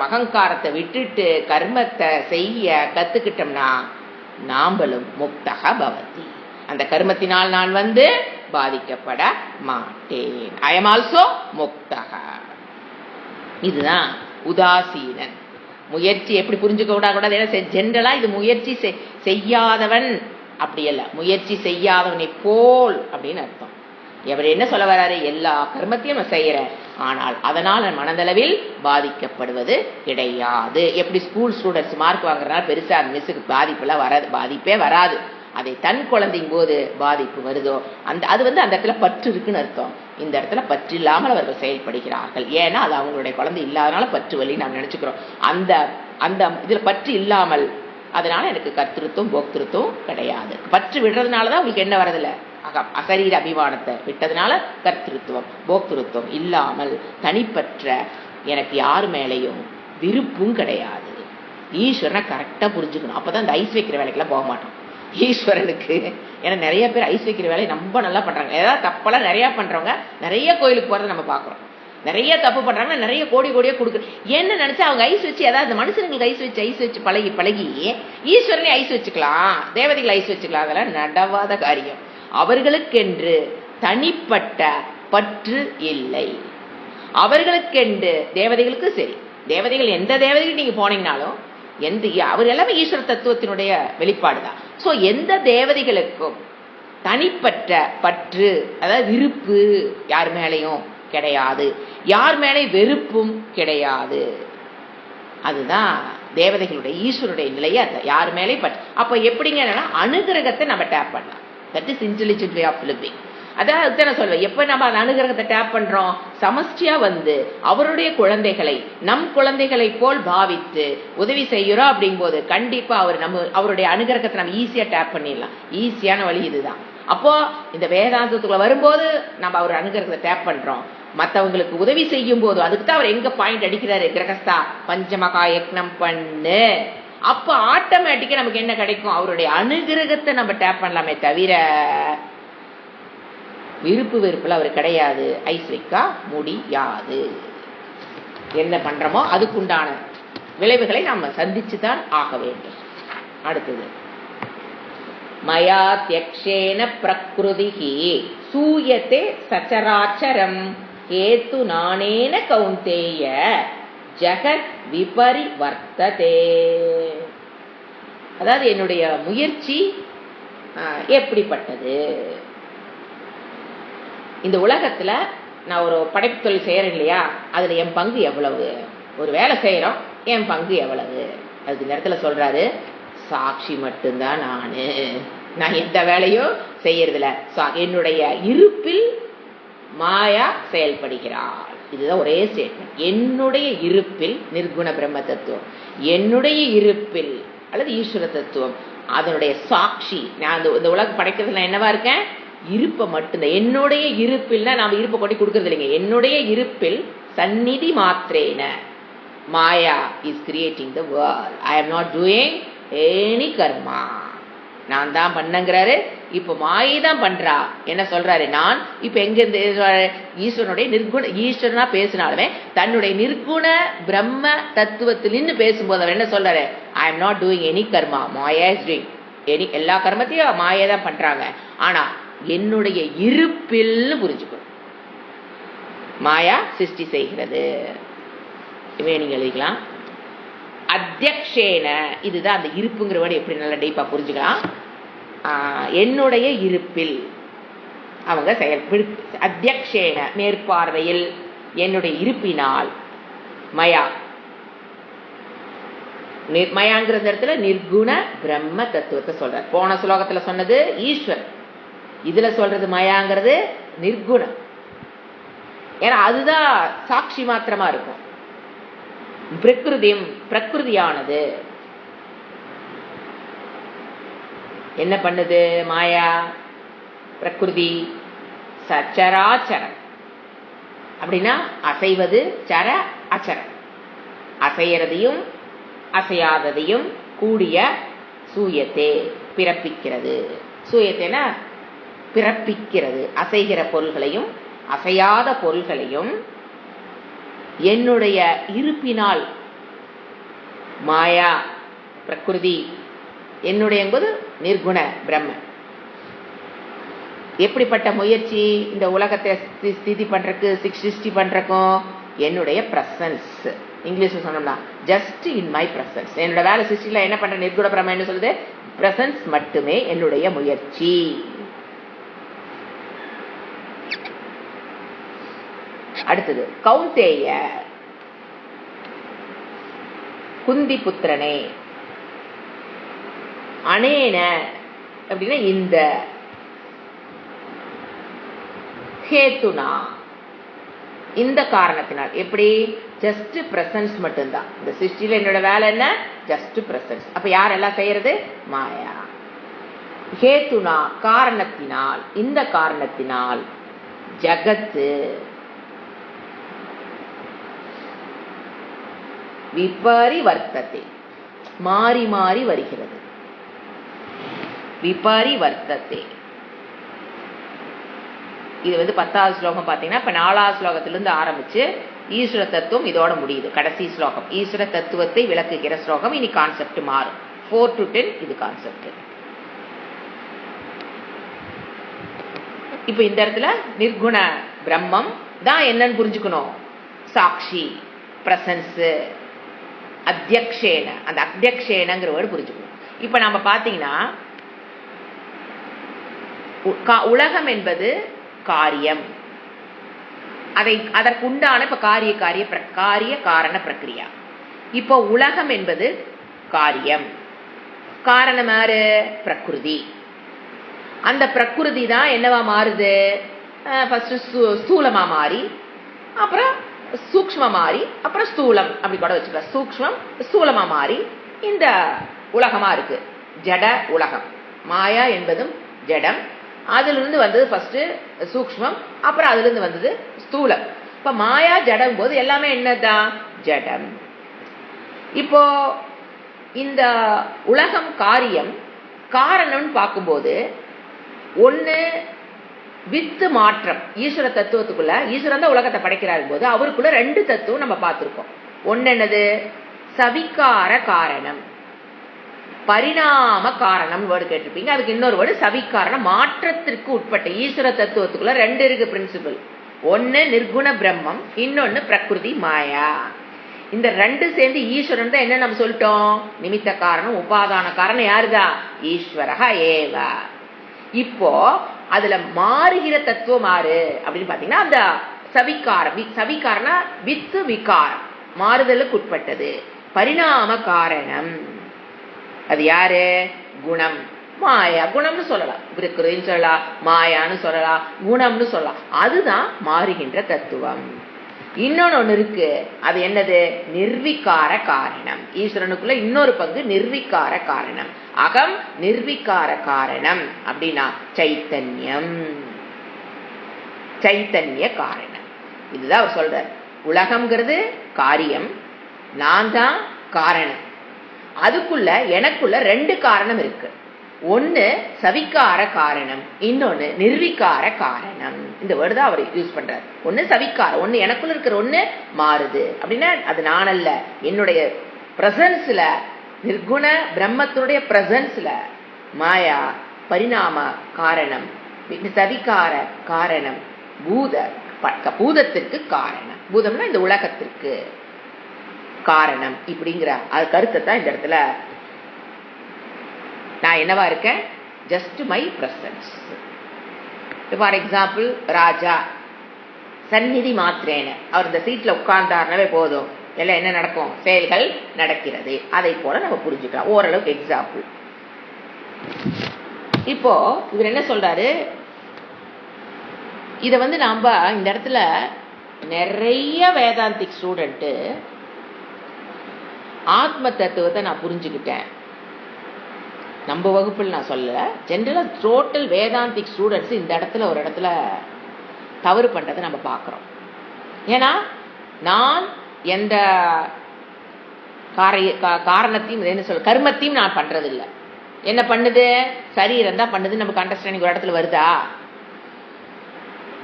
அகங்காரத்தை விட்டுட்டு கர்மத்தை செய்ய கத்துக்கிட்டோம்னா நாம்பளும் முக்தக பவதி. அந்த கர்மத்தினால் நான் பாதிக்கப்பட மாட்டேன். ஐ எம் ஆல்சோ முக்தக. இதுதான் உதாசீனன். முயற்சி எப்படி புரிஞ்சுக்க கூடாது? ஜென்ரலா இது முயற்சி செய்யாதவன் அப்படி அல்ல, முயற்சி செய்யாதவனை போல் அப்படின்னு அர்த்தம். எவர் என்ன சொல்ல வராரு? எல்லா கர்மத்தையும் நான் செய்யறேன், ஆனால் அதனால் மனதளவில் பாதிக்கப்படுவது கிடையாது. எப்படி ஸ்கூல் ஸ்டூடெண்ட்ஸ் மார்க் வாங்குறதுனால பெருசா அந்த மிஸ்ஸுக்கு பாதிப்புலாம் வராது, பாதிப்பே வராது. அதை தன் குழந்தைங்க போது பாதிப்பு வருதோ அது அந்த இடத்துல பற்று இருக்குன்னு அர்த்தம். இந்த இடத்துல பற்று இல்லாமல் அவர்கள் செயல்படுகிறார்கள். ஏன்னா அது அவங்களுடைய குழந்தை இல்லாதனால பற்று வலி நாம் நினைச்சுக்கிறோம். அந்த அந்த இதுல பற்று இல்லாமல் அதனால எனக்கு கர்த்திருவம் போக்திருத்துவம் கிடையாது. பற்று விடுறதுனாலதான் உங்களுக்கு என்ன வரதில்லை? அசரீர அபிமானத்தை விட்டதுனால கர்த்திருவம் போக்திருத்துவம் இல்லாமல் தனிப்பற்ற எனக்கு யார் மேலையும் விருப்பும் கிடையாது. ஈஸ்வரனை கரெக்டா புரிஞ்சுக்கணும். அப்பதான் இந்த ஐஸ் வைக்கிற வேலைக்கெல்லாம் போக மாட்டோம். ஈஸ்வரனுக்கு ஏன்னா நிறைய பேர் ஐஸ் வைக்கிற வேலையை ரொம்ப நல்லா பண்றாங்க. ஏதாவது தப்பெல்லாம் நிறைய பண்றவங்க நிறைய கோயிலுக்கு போறதை நம்ம பாக்குறோம். நிறைய தப்பு பண்றாங்க, நிறைய கோடியா கொடுக்கு. என்ன நினைச்சா அவங்க ஐஸ் வச்சு, அதாவது மனுஷனுங்களுக்கு ஐஸ் வச்சு பழகி ஈஸ்வரனை ஐஸ் வச்சுக்கலாம், தேவதைகள் ஐஸ் வச்சுக்கலாம். அதெல்லாம் நடவாத காரியம். அவர்களுக்கென்று தனிப்பட்ட பற்று இல்லை. அவர்களுக்கென்று தேவதைகளுக்கு சரி, தேவதைகள் எந்த தேவதைகள் நீங்க போனீங்கனாலும் அவர் எல்லாமே ஈஸ்வர தத்துவத்தினுடைய வெளிப்பாடுதான். சோ எந்த தேவதைகளுக்கும் தனிப்பட்ட பற்று, அதாவது விருப்பு யார் மேலையும் கிடையாது, யார் மேலே வெறுப்பும் கிடையாது. அதுதான் தேவதைகளுடைய ஈஸ்வருடைய நிலையை. யார் மேலே பற்று. அப்ப எப்படிங்க? அனுகிரகத்தை நம்ம டேப் பண்ணலாம். That is intelligent way of living. அதான் நான் சொல்வேன், எப்ப நம்ம அந்த அனுகிரகத்தை டேப் பண்றோம், சமஷ்டியா அவருடைய குழந்தைகளை நம் குழந்தைகளை போல் பாவித்து உதவி செய்யறோம். அப்படிங்கும் போது கண்டிப்பா அவருடைய அனுகிரகத்தை நம்ம ஈஸியா டேப் பண்ணிடலாம். ஈஸியான வழி இதுதான். அப்போ இந்த வேதாந்தத்துக்குள்ள வரும்போது நம்ம அவர் அனுகிரகத்தை டேப் பண்றோம். மற்றவங்களுக்கு உதவி செய்யும் போது அதுக்கு தான் அவர் எங்க பாயிண்ட் அடிக்கிறாரு? கிரகஸ்தா பஞ்சமகா யக்னம் பண்ணு. அப்ப ஆட்டோமேட்டிக்கா நமக்கு என்ன கிடைக்கும்? அவருடைய அனுகிரகத்தை நம்ம டேப் பண்ணலாமே தவிர விருப்பு வெறுப்புல அவர் கிடையாது. ஐஸ் வைக்க முடியாது. என்ன பண்றோமோ அதுக்குண்டான விளைவுகளை நாம சந்திச்சுதான் ஆக வேண்டும். அடுத்தது, மயா தியக்ஷேன பிரக்ருதிஹி சூயதே சச்சராச்சரம் கேத்து நானேன கௌந்தேய ஜகத் விபரிவர்த்ததே. அதாவது என்னுடைய முயற்சி எப்படிப்பட்டது? இந்த உலகத்துல நான் ஒரு படைப்பு தொழில் செய்யறேன் இல்லையா, அதுல என் பங்கு எவ்வளவு? ஒரு வேலை செய்யறோம், என் பங்கு எவ்வளவு? அதுக்கு இந்த இடத்துல சொல்றாரு, சாட்சி மட்டும்தான் நான் எந்த வேலையும் செய்யறதில்ல. என்னுடைய இருப்பில் மாயா செயல்படுகிறாள். இதுதான் ஒரே ஸ்டேட்மெண்ட். என்னுடைய இருப்பில் நிர்குண பிரம்ம தத்துவம், என்னுடைய இருப்பில் அல்லது ஈஸ்வர தத்துவம், அதனுடைய சாட்சி. நான் இந்த உலகம் படைக்கிறதுல என்னவா இருக்கேன்? இருப்பை மட்டும்தான். என்னுடைய இருப்பில் நாம இருப்பை கொட்டி கொடுக்கறது இல்லைங்க. என்னுடைய இருப்பில் சந்நிதி மாத்திரேன maya is creating the world. I am not doing any karma. நான் தான் பண்ணங்கிறாரு. இப்ப மாயை தான் பண்றா. என்ன சொல்றாரு? நான் இப்ப எங்க இருந்து ஈஸ்வரனுடைய நிர்குண ஈஸ்வரனா பேசினாலுமே தன்னுடைய நிர்குண பிரம்ம தத்துவத்தில் நின்று பேசும்போது அவர் என்ன சொல்றாரு? ஐ am not doing any karma, Maya is doing any. எல்லா கர்மத்தையும் மாயை தான் பண்றாங்க. ஆனா என்னுடைய இருப்பில் புரிஞ்சுக்கணும். மாயா சிருஷ்டி செய்கிறது. இவை நீங்க எழுதிக்கலாம். அத்தியக்ஷேன, இதுதான் அந்த இருப்புங்கிற வேர்டு எப்படி நல்லா டீப்பா புரிஞ்சுக்கலாம். என்னுடைய இருப்பில் அவங்க செயல். அத்தியக்ஷேன மேற்பார்வையில், என்னுடைய இருப்பினால். மயா, மயாங்கிற இடத்துல நிர்குண பிரம்ம தத்துவத்தை சொல்ற. போன ஸ்லோகத்துல சொன்னது ஈஸ்வர், இதுல சொல்றது மயாங்கிறது நிர்குணம். ஏன்னா அதுதான் சாட்சி மாத்திரமா இருக்கும். பிரகிருதியானது என்ன பண்ணுது? மாயா பிரகிருதி சச்சராச்சரம் அப்படின்னா அசைவது சர அச்சரம். அசையறதையும் அசையாததையும் கூடிய சூயத்தே பிறப்பிக்கிறது. சூயத்தேனா பிறப்பிக்கிறது. அசைகிற பொருள்களையும் அசையாத பொருள்களையும் என்னுடைய இருப்பினால். மாயா பிரகிருதி என்னுடைய என்பது நிர்குண பிரம்ம. எப்படிப்பட்ட முயற்சி இந்த உலகத்தை ஸ்திதி பண்றதுக்கு, சிருஷ்டி பண்றக்கும்? என்னுடைய பிரசன்ஸ். இங்கிலீஷ்ல சொன்னோம்னா ஜஸ்ட் இன் மை பிரசன்ஸ். என்னோட வேலை சிருஷ்டில என்ன பண்ற? நிர்குண பிரம்ம என்ன சொல்லுது? பிரசன்ஸ் மட்டுமே என்னுடைய முயற்சி. அடுத்தது கௌந்தேய, குந்தி புத்திரனே. அனேன அப்படின்னா இந்த, ஹேத்துனா இந்த காரணத்தினால். எப்படி? ஜஸ்ட் பிரசன்ஸ் மட்டும்தான். இந்த சிருஷ்டில என்னோட வேலை என்ன? Just presence. அப்ப யாரெல்லாம் செய்யறது? மாயா. ஹேத்துனா காரணத்தினால், இந்த காரணத்தினால். ஜகத்து விபரிவர்த்தத்தை மாறி மாறி வருகிறது. விபரிவர்த்தத்தை இது 10வது ஸ்லோகம் பாத்தீங்கன்னா, இப்ப 4வது ஸ்லோகத்திலிருந்து ஆரம்பிச்சு ஈஸ்வர தத்துவம் இதோட முடியுது. கடைசி ஸ்லோகம் ஈஸ்வர தத்துவத்தை விளக்குகிற ஸ்லோகம். இனி கான்செப்ட் மாறும். 4 to 10 இது கான்செப்ட். இப்ப இந்த இடத்துல நிர்குண பிரம்மம் தான் என்னன்னு புரிஞ்சுக்கணும். சாட்சி, பிரசன்ஸ், அத்தியக்ஷேன. அந்த அத்தியக்ஷேனங்கிற வேர்டு புரிஞ்சுக்கணும். இப்ப நம்ம பாத்தீங்கன்னா உலகம் என்பது காரியம். அதற்கு உண்டான இப்ப காரிய காரண பிரக்ரியா. இப்போ உலகம் என்பது காரியம். காரணம் யாரு? பிரகிருதி. அந்த பிரகிருதி தான் என்னவா மாறுது? ஃபர்ஸ்ட் ஸ்தூலமா மாறி, அப்புறம் சூக்ஷ்ம மாறி, அப்புறம் ஸ்தூலம் அப்படி கூட வச்சுக்கலாம். சூக்ஷ்மம் ஸ்தூலமா மாறி இந்த உலகமா இருக்கு. ஜட உலகம். மாயா என்பதும் ஜடம். அதிலிருந்து வந்தது ஃபர்ஸ்ட் சூக்ஷ்மம், அப்புறம் அதுல இருந்து வந்தது ஸ்தூலம். இப்ப மாயா ஜடம் போது எல்லாமே என்னதான்? ஜடம். இப்போ இந்த உலகம் காரியம். காரணம்னு பார்க்கும்போது ஒண்ணு வித்து மாற்றம். ஈஸ்வர தத்துவத்துக்குள்ள ஈஸ்வரன் தான் உலகத்தை படைக்கிறாரு போது அவருக்குள்ள 2 தத்துவம் நம்ம பார்த்திருக்கோம். ஒன்னு என்னது? சவிகார காரணம், பரிணாம காரணம் வேர்டு கேட்டிருப்பீங்க. அதுக்கு இன்னொரு வேர்டு சவிகாரணம், மாற்றத்திற்கு உட்பட்ட. ஈஸ்வர தத்துவத்துக்குள்ள 2 இருக்கு பிரின்சிபல். ஒன்னு நிர்குண பிரம்மம், இன்னொன்னு பிரகிருதி மாயா. இந்த 2 சேர்ந்து ஈஸ்வரன் தான் என்ன நம்ம சொல்லிட்டோம்? நிமித்த காரணம், உபாதான காரணம் யாருதான்? ஈஸ்வரஹ ஏவ. இப்போ அதுல மாறுகிற தத்துவம் மாறு அப்படின்னு பாத்தீங்கன்னா அந்த சவிகாரம். சவிகாரனா வித்து விகாரம், மாறுதலுக்கு உட்பட்டது. பரிணாம காரணம் அது யாரு? குணம், மாயா. குணம்னு சொல்லலாம், பிரகிருதின்னு சொல்லலாம், மாயான்னு சொல்லலாம், குணம்னு சொல்லலாம். அதுதான் மாறுகின்ற தத்துவம். இன்னொன்னு இருக்கு, அது என்னது? நிர்விகார காரணம். ஈஸ்வரனுக்குள்ள இன்னொரு பங்கு நிர்விகார காரணம். அகம் நிர்விகார காரணம் அப்படின்னா சைத்தன்யம், சைத்தன்ய காரணம். இதுதான் அவர் சொல்றார். உலகம்ங்கிறது காரியம், நான் தான் காரணம். அதுக்குள்ள எனக்குள்ள 2 காரணம் இருக்கு. ஒன்னு சவிக்கார காரணம், இன்னொன்னு நிர்விகார காரணம். இந்த வேர்டு தான் அவர் யூஸ் பண்றாரு. ஒன்னு சவிக்காரம், ஒன்னு எனக்குள்ள இருக்கிற ஒண்ணு மாறுது அப்படின்னா அது நான் அல்ல, என்னுடைய பிரசன்ஸ்ல, நிர்குண பிரம்மத்தினுடைய பிரசன்ஸ்ல மாயா பரிணாம காரணம், சவிகார காரணம், பூதத்திற்கு காரணம். பூதம்னா இந்த உலகத்திற்கு காரணம். இப்படிங்கிற கருத்தை தான் இந்த இடத்துல நான் என்னவா இருக்கேன், just my presence. For example, ராஜா சந்நிதி மாத்திரேன, அவர் இந்த சீட்ல உட்கார்ந்தாருனாவே போதும், எல்லாம் என்ன நடக்கும், செயல்கள் நடக்கிறது. அதை போல நம்ம புரிஞ்சுக்கலாம் ஓரளவுக்கு. எக்ஸாம்பிள், இப்போ இவர் என்ன சொல்றாரு, இத நாம இந்த இடத்துல நிறைய வேதாந்திக் ஸ்டூடெண்ட் ஆத்ம தத்துவத்தை நான் புரிஞ்சுக்கிட்டேன். நம்ம வகுப்பில் நான் சொல்லல, ஜென்ரலா டோட்டல் வேதாந்திக் ஸ்டூடெண்ட்ஸ் இந்த இடத்துல ஒரு இடத்துல தவறு பண்றதை நம்ம பார்க்கிறோம். ஏன்னா நான் எந்த காரணத்தையும் என்ன சொல்ல கர்மத்தையும் நான் பண்றது இல்லை. என்ன பண்ணுது, சரீரம் தான் பண்ணுது. நமக்கு அண்டர்ஸ்டாண்டிங் ஒரு இடத்துல வருதா?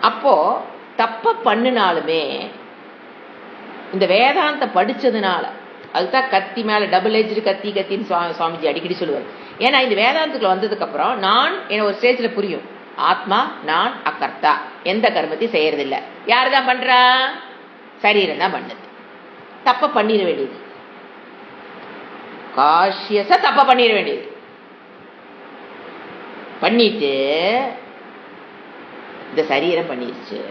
அப்போ தப்ப பண்ணினாலுமே இந்த வேதாந்த படிச்சதுனால, அதுதான் கத்தி மேல டபுள் எஜ்டு கத்தி கத்தின்னு சுவாமிஜி அடிக்கடி சொல்லுவார். ஏன்னா இந்த வேதாந்தத்துக்குள்ள வந்ததுக்கு அப்புறம் நான் என்ன ஒரு ஸ்டேஜ்ல புரியும், ஆத்மா நான் அக்கர்த்தா, எந்த கர்மத்தையும் செய்யறதில்லை. யாருதான் பண்றா, சரீரம் தான் பண்ணுது. தப்ப பண்ணிட வேண்டியது, காஷியஸா தப்ப பண்ணிட வேண்டியது. பண்ணிட்டு இந்த சரீரம் பண்ணிருச்சு.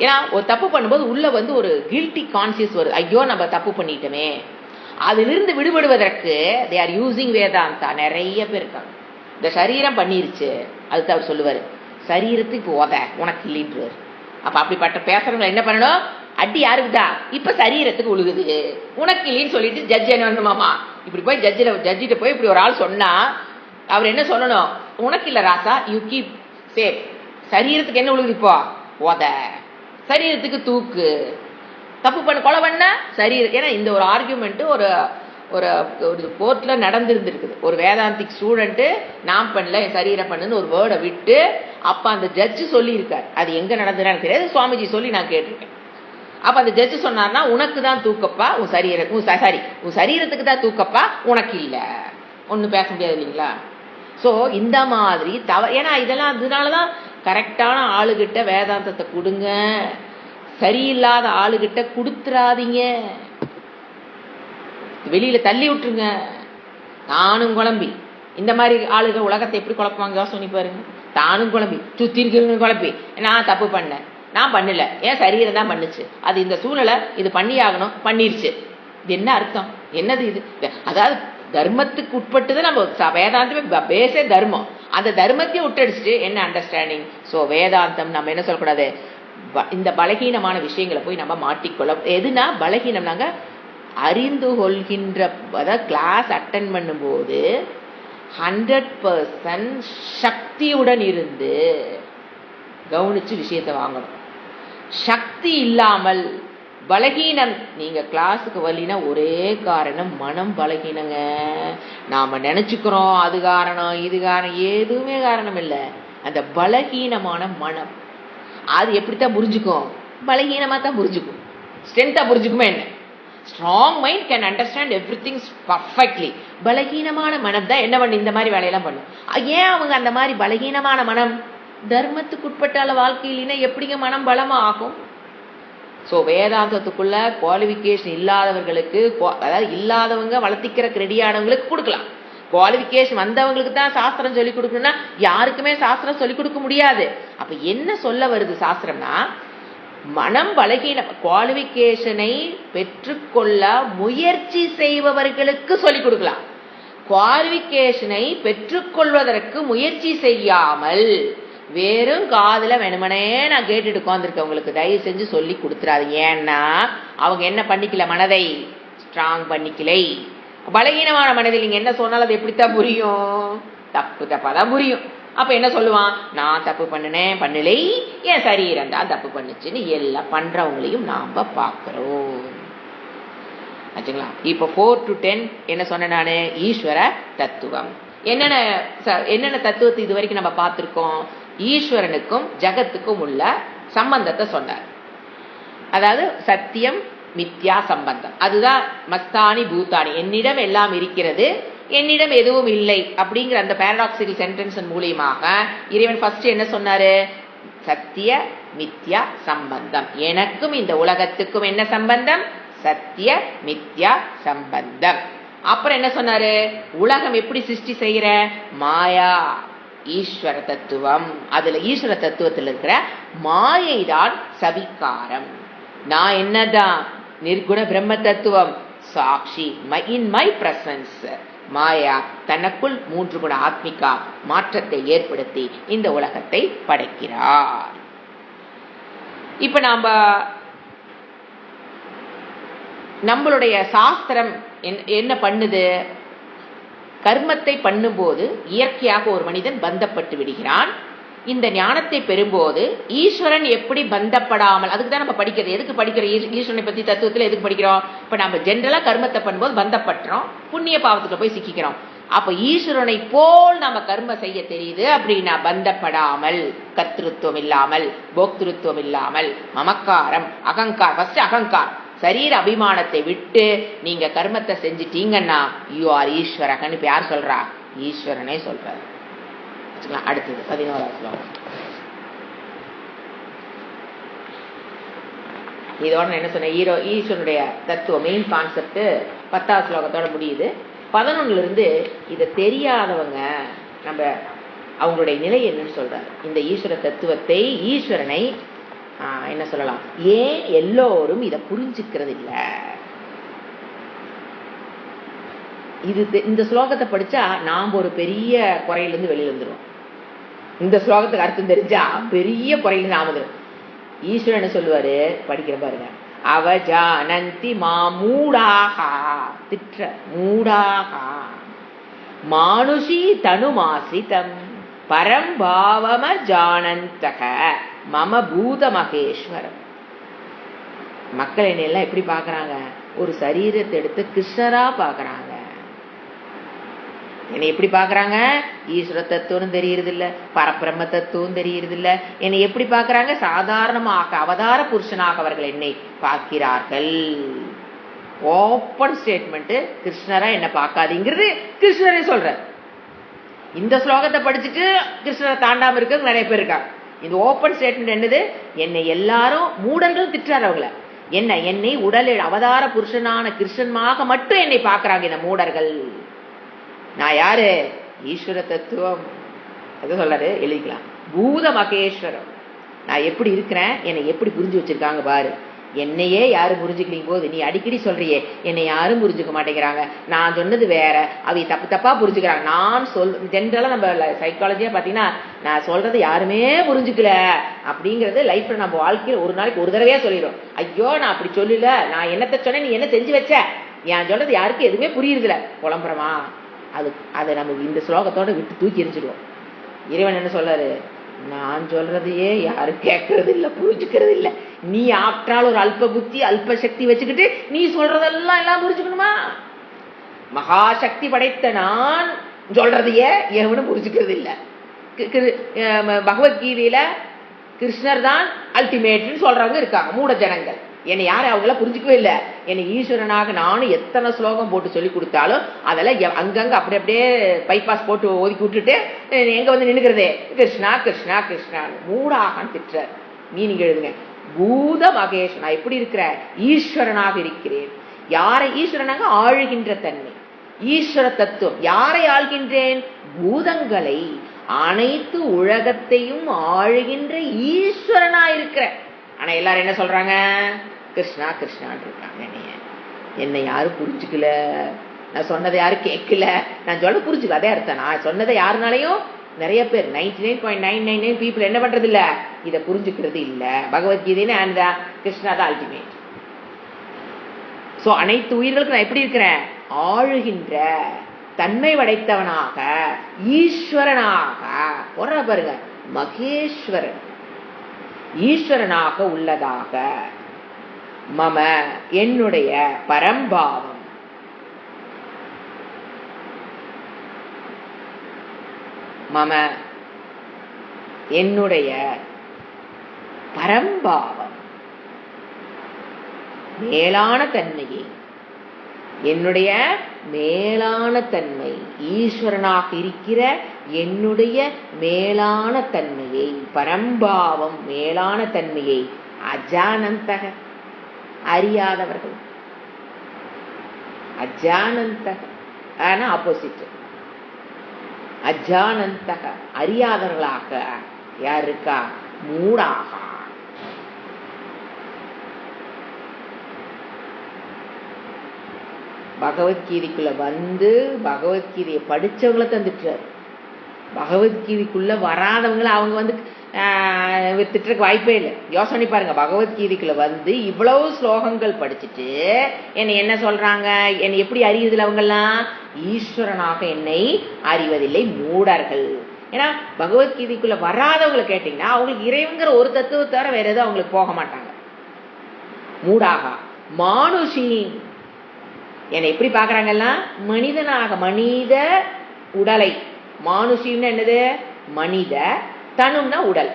ஏன்னா ஒரு தப்பு பண்ணும்போது உள்ள ஒரு கில்ட்டி கான்சியஸ் வருது, ஐயோ நம்ம தப்பு பண்ணிட்டோமே. அதிலிருந்து விடுபடுவதற்கு தே ஆர் யூசிங் வேதாந்தா. நிறைய பேர் இருக்காங்க. இந்த சரீரம் பண்ணிருச்சு, அதுதான் அவர் சொல்லுவாரு, சரீரத்துக்கு உத உனக்கு இல்லைன்றார். அப்ப அப்படிப்பட்ட பேசுறவங்க என்ன பண்ணணும், அடி யாருக்குதா, இப்ப சரீரத்துக்கு உழுகுது, உனக்கு இல்லைன்னு சொல்லிட்டு ஜட்ஜ் என்ன பண்ணணுமாமா, இப்படி போய் ஜட்ஜிட்ட போய் இப்படி ஒரு ஆள் சொன்னா அவர் என்ன சொல்லணும், உனக்கு இல்ல ராசா, யூ கீப் சேஃப். சரீரத்துக்கு என்ன உழுகுது, இப்போ உத, சரீரத்துக்கு தூக்கு. தப்பு பண்ண கொலை பண்ண சரீரம். ஏன்னா இந்த ஒரு ஆர்கியூமெண்ட் ஒரு ஒரு கோர்ட்ல நடந்திருந்துருக்குது. ஒரு வேதாந்திக் ஸ்டூடெண்ட் நான் பண்ணல, என் சரீரம் பண்ணுன்னு ஒரு வேர்டை விட்டு, அப்ப அந்த ஜட்ஜு சொல்லி இருக்காரு. அது எங்க நடந்ததுன்னு தெரியாது, சுவாமிஜி சொல்லி நான் கேட்டிருக்கேன். அப்ப அந்த ஜட்ஜு சொன்னார்னா, உனக்கு தான் தூக்கப்பா, உன் சரீரத்துக்கு தான் தூக்கப்பா, உனக்கு இல்ல, ஒன்னும் பேச முடியாது இல்லைங்களா? சோ இந்த மாதிரி ஏன்னா இதெல்லாம் அதனாலதான் கரெக்டான ஆளுகிட்ட வேதாந்தத்தை கொடுங்க, சரியில்லாத ஆளுகிட்ட கொடுத்துறாதீங்க, வெளியில தள்ளி விட்டுருங்க. தானும் குழம்பி இந்த மாதிரி ஆளுங்க உலகத்தை எப்படி குழப்பாங்க யோசனை பாருங்க. தானும் குழம்பி சுத்தி இருக்கிறவங்க குழப்பி, நான் தப்பு பண்ணேன், நான் பண்ணல, ஏன் சரீரம் தான் பண்ணுச்சு, அது இந்த சூழ்நிலை இது பண்ணி ஆகணும், பண்ணிருச்சு. இது என்ன அர்த்தம், என்னது இது? அதாவது தர்மத்துக்கு உட்பட்டுதான் நம்ம வேதாந்தமே பேசே தர்மம். அந்த தர்மத்தையும் விட்டடிச்சுட்டு என்ன அண்டர்ஸ்டாண்டிங்? சோ வேதாந்தம் நம்ம என்ன சொல்லக்கூடாது, இந்த பலகீனமான விஷயங்களை போய் நம்ம மாட்டிக்கொள்ள. எதுனா பலகீனம், நாங்க அறிந்து கொள்கின்ற, அதாவது கிளாஸ் அட்டன் பண்ணும் போது 100% சக்தியுடன் இருந்து கவனிச்சு விஷயத்தை வாங்கணும். சக்தி இல்லாமல் பலகீனம், நீங்க கிளாஸுக்கு வரலினா ஒரே காரணம் மனம் பலகீனங்க. நாம நினைச்சுக்கிறோம் அது காரணம் இது காரணம், எதுவுமே காரணம் இல்லை. அந்த பலகீனமான மனம் அது எப்படித்தான் புரிஞ்சுக்கும், பலகீனமா தான் புரிஞ்சுக்கும். ஸ்ட்ரென்த்தா புரிஞ்சுக்குமே என்ன? Strong mind can understand everything perfectly. பலகீனமான மனம் தான் என்ன பண்ணு, இந்த மாதிரி வேலையெல்லாம் பண்ணும். ஏன் அவங்க அந்த மாதிரி பலகீனமான மனம், தர்மத்துக்கு உட்பட்டால வாழ்க்கையினா எப்படிங்க மனம் பலமா ஆகும்? சோ வேதாந்தத்துக்குள்ள குவாலிபிகேஷன் இல்லாதவர்களுக்கு, அதாவது இல்லாதவங்க வளர்த்திக்கிறக்கு ரெடியானவங்களுக்கு கொடுக்கலாம். குவாலிபிகேஷன் வந்தவங்களுக்கு தான் சாஸ்திரம் சொல்லிக் கொடுக்கணும்னா யாருக்குமே சாஸ்திரம் சொல்லிக் கொடுக்க முடியாது. அப்ப என்ன சொல்ல வருது சாஸ்திரம்னா, மனம் பலகீன குவாலிபிகேஷனை பெற்றுக்கொள்ள முயற்சி செய்பவர்களுக்கு சொல்லிக் கொடுக்கலாம். குவாலிபிகேஷனை பெற்றுக்கொள்வதற்கு முயற்சி செய்யாமல் வெறும் காதுல வேணுமனே நான் கேட்டுட்டு உட்காந்துருக்கவங்களுக்கு தயவு செஞ்சு சொல்லி கொடுத்துறாது. ஏன்னா அவங்க என்ன பண்ணிக்கல, மனதை ஸ்ட்ராங் பண்ணிக்கலை. பலகீனமான மனதில் நீங்க என்ன சொன்னாலும் அது எப்படித்தான் புரியும், தப்பாதான் புரியும். அப்ப என்ன சொல்லுவான், நான் தப்பு பண்ணினேன், பண்ணலை, என் சரீரம் தான் தப்பு பண்ணுச்சுன்னு எல்லாம் பண்றவங்களையும் நாம பாக்குறோம். ஆச்சுங்களா? இப்ப 4 to 10 என்ன சொன்ன நானு, ஈஸ்வர தத்துவம். என்னென்ன தத்துவத்தை இது வரைக்கும் நம்ம பார்த்திருக்கோம்? ஈஸ்வரனுக்கும் ஜகத்துக்கும் உள்ள சம்பந்தத்தை சொன்னார். அதாவது சத்தியம் மித்யா சம்பந்தம். அதுதான் மஸ்தானி பூத்தானி, என்னிடம் எல்லாம் இருக்கிறது, என்னிடம் எதுவும் இல்லை அப்படிங்கிற அந்த பாரடாக்சிக்கல் சென்டென்ஸ் மூலியமாக இறைவன் ஃபர்ஸ்ட் என்ன சொன்னாரு? சத்திய மித்யா சம்பந்தம். எனக்கும் இந்த உலகத்துக்கும் என்ன சம்பந்தம்? சத்திய மித்யா சம்பந்தம். அப்புறம் என்ன சொன்னாரு? உலகம் எப்படி சிருஷ்டி செய்யற? மாயா ஈஸ்வர தத்துவம். அதுல ஈஸ்வர தத்துவத்தில் இருக்கிற மாயை தான் சவிகாரம். நான் என்னதான்? நிர்குண பிரம்ம தத்துவம், சாட்சி, இன் மை பிரசன்ஸ். மாயா தனக்குள் 3 குண ஆத்மிகா மாற்றத்தை ஏற்படுத்தி இந்த உலகத்தை படைக்கிறார். இப்ப நம்மளுடைய சாஸ்திரம் என்ன பண்ணுது? கர்மத்தை பண்ணும்போது இயற்கையாக ஒரு மனிதன் பந்தப்பட்டு விடுகிறான். இந்த ஞானத்தை பெறும்போது ஈஸ்வரன் எப்படி பந்தப்படாமல், அதுக்கு தான் நம்ம படிக்கிறது. எதுக்கு படிக்கிறோம்? ஈஸ்வரனை பத்தி தத்துவத்தில் எதுக்கு படிக்கிறோம்? இப்ப நம்ம ஜென்ரலா கர்மத்தை பண்ணும்போது பந்தப்பட்டுறோம், புண்ணிய பாவத்துக்குள்ள போய் சிக்கிக்கிறோம். அப்ப ஈஸ்வரனை போல் நம்ம கர்ம செய்ய தெரியுது அப்படின்னா பந்தப்படாமல், கர்த்திருவம் இல்லாமல், போக்திருத்துவம் இல்லாமல், மமக்காரம், அகங்கார், ஃபர்ஸ்ட் அகங்கார், சரீர அபிமானத்தை விட்டு நீங்க கர்மத்தை செஞ்சிட்டீங்கன்னா யூ ஆர் ஈஸ்வரகன்னு இப்ப யார் சொல்றா? ஈஸ்வரனே சொல்றாரு. அடுத்தது 11வது ஸ்லோகம். இதோட என்ன சொன்ன? ஈஸ்வரனுடைய தத்துவம் மெயின் கான்செப்ட் 10வது ஸ்லோகத்தோட முடியுது. 11ல இருந்து இதை தெரியாதவங்க நம்ம அவங்களுடைய நிலை என்னன்னு சொல்றாரு. இந்த ஈஸ்வர தத்துவத்தை, ஈஸ்வரனை என்ன சொல்லலாம், ஏன் எல்லோரும் இதை புரிஞ்சுக்கிறது இல்ல? இந்த ஸ்லோகத்தை படிச்சா நாம் ஒரு பெரிய குறையிலிருந்து வெளியில வந்துடும். இந்த ஸ்லோகத்துக்கு அர்த்தம் தெரிஞ்சா பெரிய குறையிலிருந்து நாம வந்துடும். ஈஸ்வரன் என்ன சொல்லுவாரு? படிக்கிற பாருங்க. அவஜானந்தி மாமூடாகா, திற்ற மூடாகா மானுஷி தனுமாசிதம் பரம்பாவம ஜானந்தக மம பூத மகேஸ்வரம். மக்கள் என்னெல்லாம் எப்படி பாக்குறாங்க? ஒரு சரீரத்தை எடுத்து கிருஷ்ணரா பாக்குறாங்க. என்னை எப்படி பாக்குறாங்க? ஈஸ்வர தத்துவம் தெரியறது இல்ல, பரபிரம்ம தத்துவம் தெரியறது இல்ல. என்னை எப்படி பாக்குறாங்க? சாதாரணமாக அவதார புருஷனாக அவர்கள் என்னை பார்க்கிறார்கள். Open statement. கிருஷ்ணரா என்ன பார்க்காதீங்கிறது கிருஷ்ணரே சொல்ற. இந்த ஸ்லோகத்தை படிச்சுட்டு கிருஷ்ணரை தாண்டாம இருக்க நிறைய பேர் இருக்காங்க. இந்த ஓப்பன் ஸ்டேட்மெண்ட் என்னது? என்னை எல்லாரும் மூடர்கள் திட்டுறாரு. அவங்கள என்னை உடலில் அவதார புருஷனான கிருஷ்ணனாக மட்டும் என்னை பார்க்கறாங்க இந்த மூடர்கள். நான் யாரு? ஈஸ்வர தத்துவம். அது சொல்றாரு, எழுதிக்கலாம். பூத மகேஸ்வரம். நான் எப்படி இருக்கிறேன், என்னை எப்படி புரிஞ்சு வச்சிருக்காங்க பாரு. என்னையே யாரும் புரிஞ்சுக்கலிங் போது நீ அடிக்கடி சொல்றியே என்னை யாரும் புரிஞ்சுக்க மாட்டேங்கிறாங்க, நான் சொன்னது வேற, அவை தப்பா புரிஞ்சுக்கிறாங்க. நான் ஜென்ரலா நம்ம சைக்காலஜியா பாத்தீங்கன்னா நான் சொல்றது யாருமே புரிஞ்சுக்கல அப்படிங்கறது லைஃப்ல நம்ம வாழ்க்கையில ஒரு நாளைக்கு ஒரு தடவையா சொல்லிடும். ஐயோ நான் அப்படி சொல்லல, நான் என்னத்த சொன்னேன், நீ என்ன செஞ்சு வச்ச, என் சொல்றது யாருக்கு எதுவுமே புரியுதுல, புலம்புறமா. அதை நம்ம இந்த ஸ்லோகத்தோட விட்டு தூக்கி எரிஞ்சிடுவோம். இறைவன் என்ன சொல்றாரு? நான் சொல்றதையே யாரும் கேட்கறது இல்ல, புரிஞ்சுக்கிறது இல்ல. நீ ஆற்றால் ஒரு அல்ப புத்தி அல்ப சக்தி வச்சுக்கிட்டு நீ சொல்றதெல்லாம் எல்லாம் புரிஞ்சுக்கணுமா? மகாசக்தி படைத்த நான் சொல்றதையே எவனும் புரிஞ்சுக்கிறது இல்ல. பகவத்கீதையில கிருஷ்ணர் தான் அல்டிமேட்னு சொல்றவங்க இருக்காங்க, மூட ஜனங்கள். என்னை யாரும் அவங்கள புரிஞ்சுக்கவே இல்லை. என்னை ஈஸ்வரனாக நானும் எத்தனை ஸ்லோகம் போட்டு சொல்லி கொடுத்தாலும் அதெல்லாம் அங்கங்க அப்படியே பைபாஸ் போட்டு ஒதுக்கி விட்டுட்டு எங்க வந்து நின்னுக்கிறதே கிருஷ்ணா கிருஷ்ணா கிருஷ்ணா மூடாகான்னு திட்டுறார். மீனிங் எழுதுங்க. பூத மகேஷ், நான் எப்படி இருக்கிற? ஈஸ்வரனாக இருக்கிறேன். யாரை ஈஸ்வரனாக? ஆளுகின்ற தன்மை, ஈஸ்வர தத்துவம். யாரை ஆள்கின்றேன்? பூதங்களை, அனைத்து உலகத்தையும் ஆளுகின்ற ஈஸ்வரனா இருக்கிற. ஆனா எல்லாரும் என்ன சொல்றாங்க? கிருஷ்ணா கிருஷ்ணான் இருக்காங்க. என்னை யாரும் புரிஞ்சுக்கல, நான் சொன்னதை யாரும் கேட்கல. நான் சொல்ல புரிஞ்சுக்கல, அதே அர்த்தம். நான் சொன்னதை யாருனாலையும் நிறைய பேர் 99.999 பீப்புள் என்ன பண்றது இல்ல, இதை புரிஞ்சுக்கிறது இல்ல. பகவத்கீதைன்னு அந்த கிருஷ்ணா தான் அல்டிமேட். சோ அனைத்து உயிர்களுக்கும் நான் எப்படி இருக்கிறேன்? ஆளுகின்ற தன்மை படைத்தவனாக, ஈஸ்வரனாக. போற பாருங்க, மகேஸ்வரன், ஈஸ்வரனாக உள்ளதாக. மம, என்னுடைய, பரம்பாவம். மம என்னுடைய பரம்பாவம் மேலான தன்மையை, என்னுடைய மேலான தன்மை, ஈஸ்வரனாக இருக்கிற என்னுடைய மேலான தன்மையை, பரம்பாவம் மேலான தன்மையை அஜானந்தக அறியாதவர்கள். அஜானந்தக ஆனா ஆப்போசிட். அஜானந்தக அறியாதவர்களாக யார் இருக்கா? மூடாக. பகவத்கீதைக்குள்ள வந்து பகவத்கீதையை படிச்சவங்களை தந்துட்டார். பகவத்கீதைக்குள்ள வராதவங்களை அவங்க வந்து திட்டுறதுக்கு வாய்ப்பே இல்லை. யோசனை பாருங்க, பகவத்கீதைக்குள்ள வந்து இவ்வளவு ஸ்லோகங்கள் படிச்சுட்டு என்ன சொல்றாங்க? என்னை எப்படி அறியுதுல அவங்கெல்லாம்? ஈஸ்வரனாக என்னை அறிவதில்லை மூடர்கள். ஏன்னா பகவத்கீதைக்குள்ள வராதவங்களை கேட்டீங்கன்னா அவங்களுக்கு இறைவங்கிற ஒரு தத்துவத்தை தவிர வேற எதுவும் அவங்களுக்கு போக மாட்டாங்க. மூடாக. மானுஷி என்னை எப்படி பாக்குறாங்கல்லாம்? மனிதனாக, மனித உடலை. மானுஷின்னு என்னது? மனித. தனும்னா உடல்.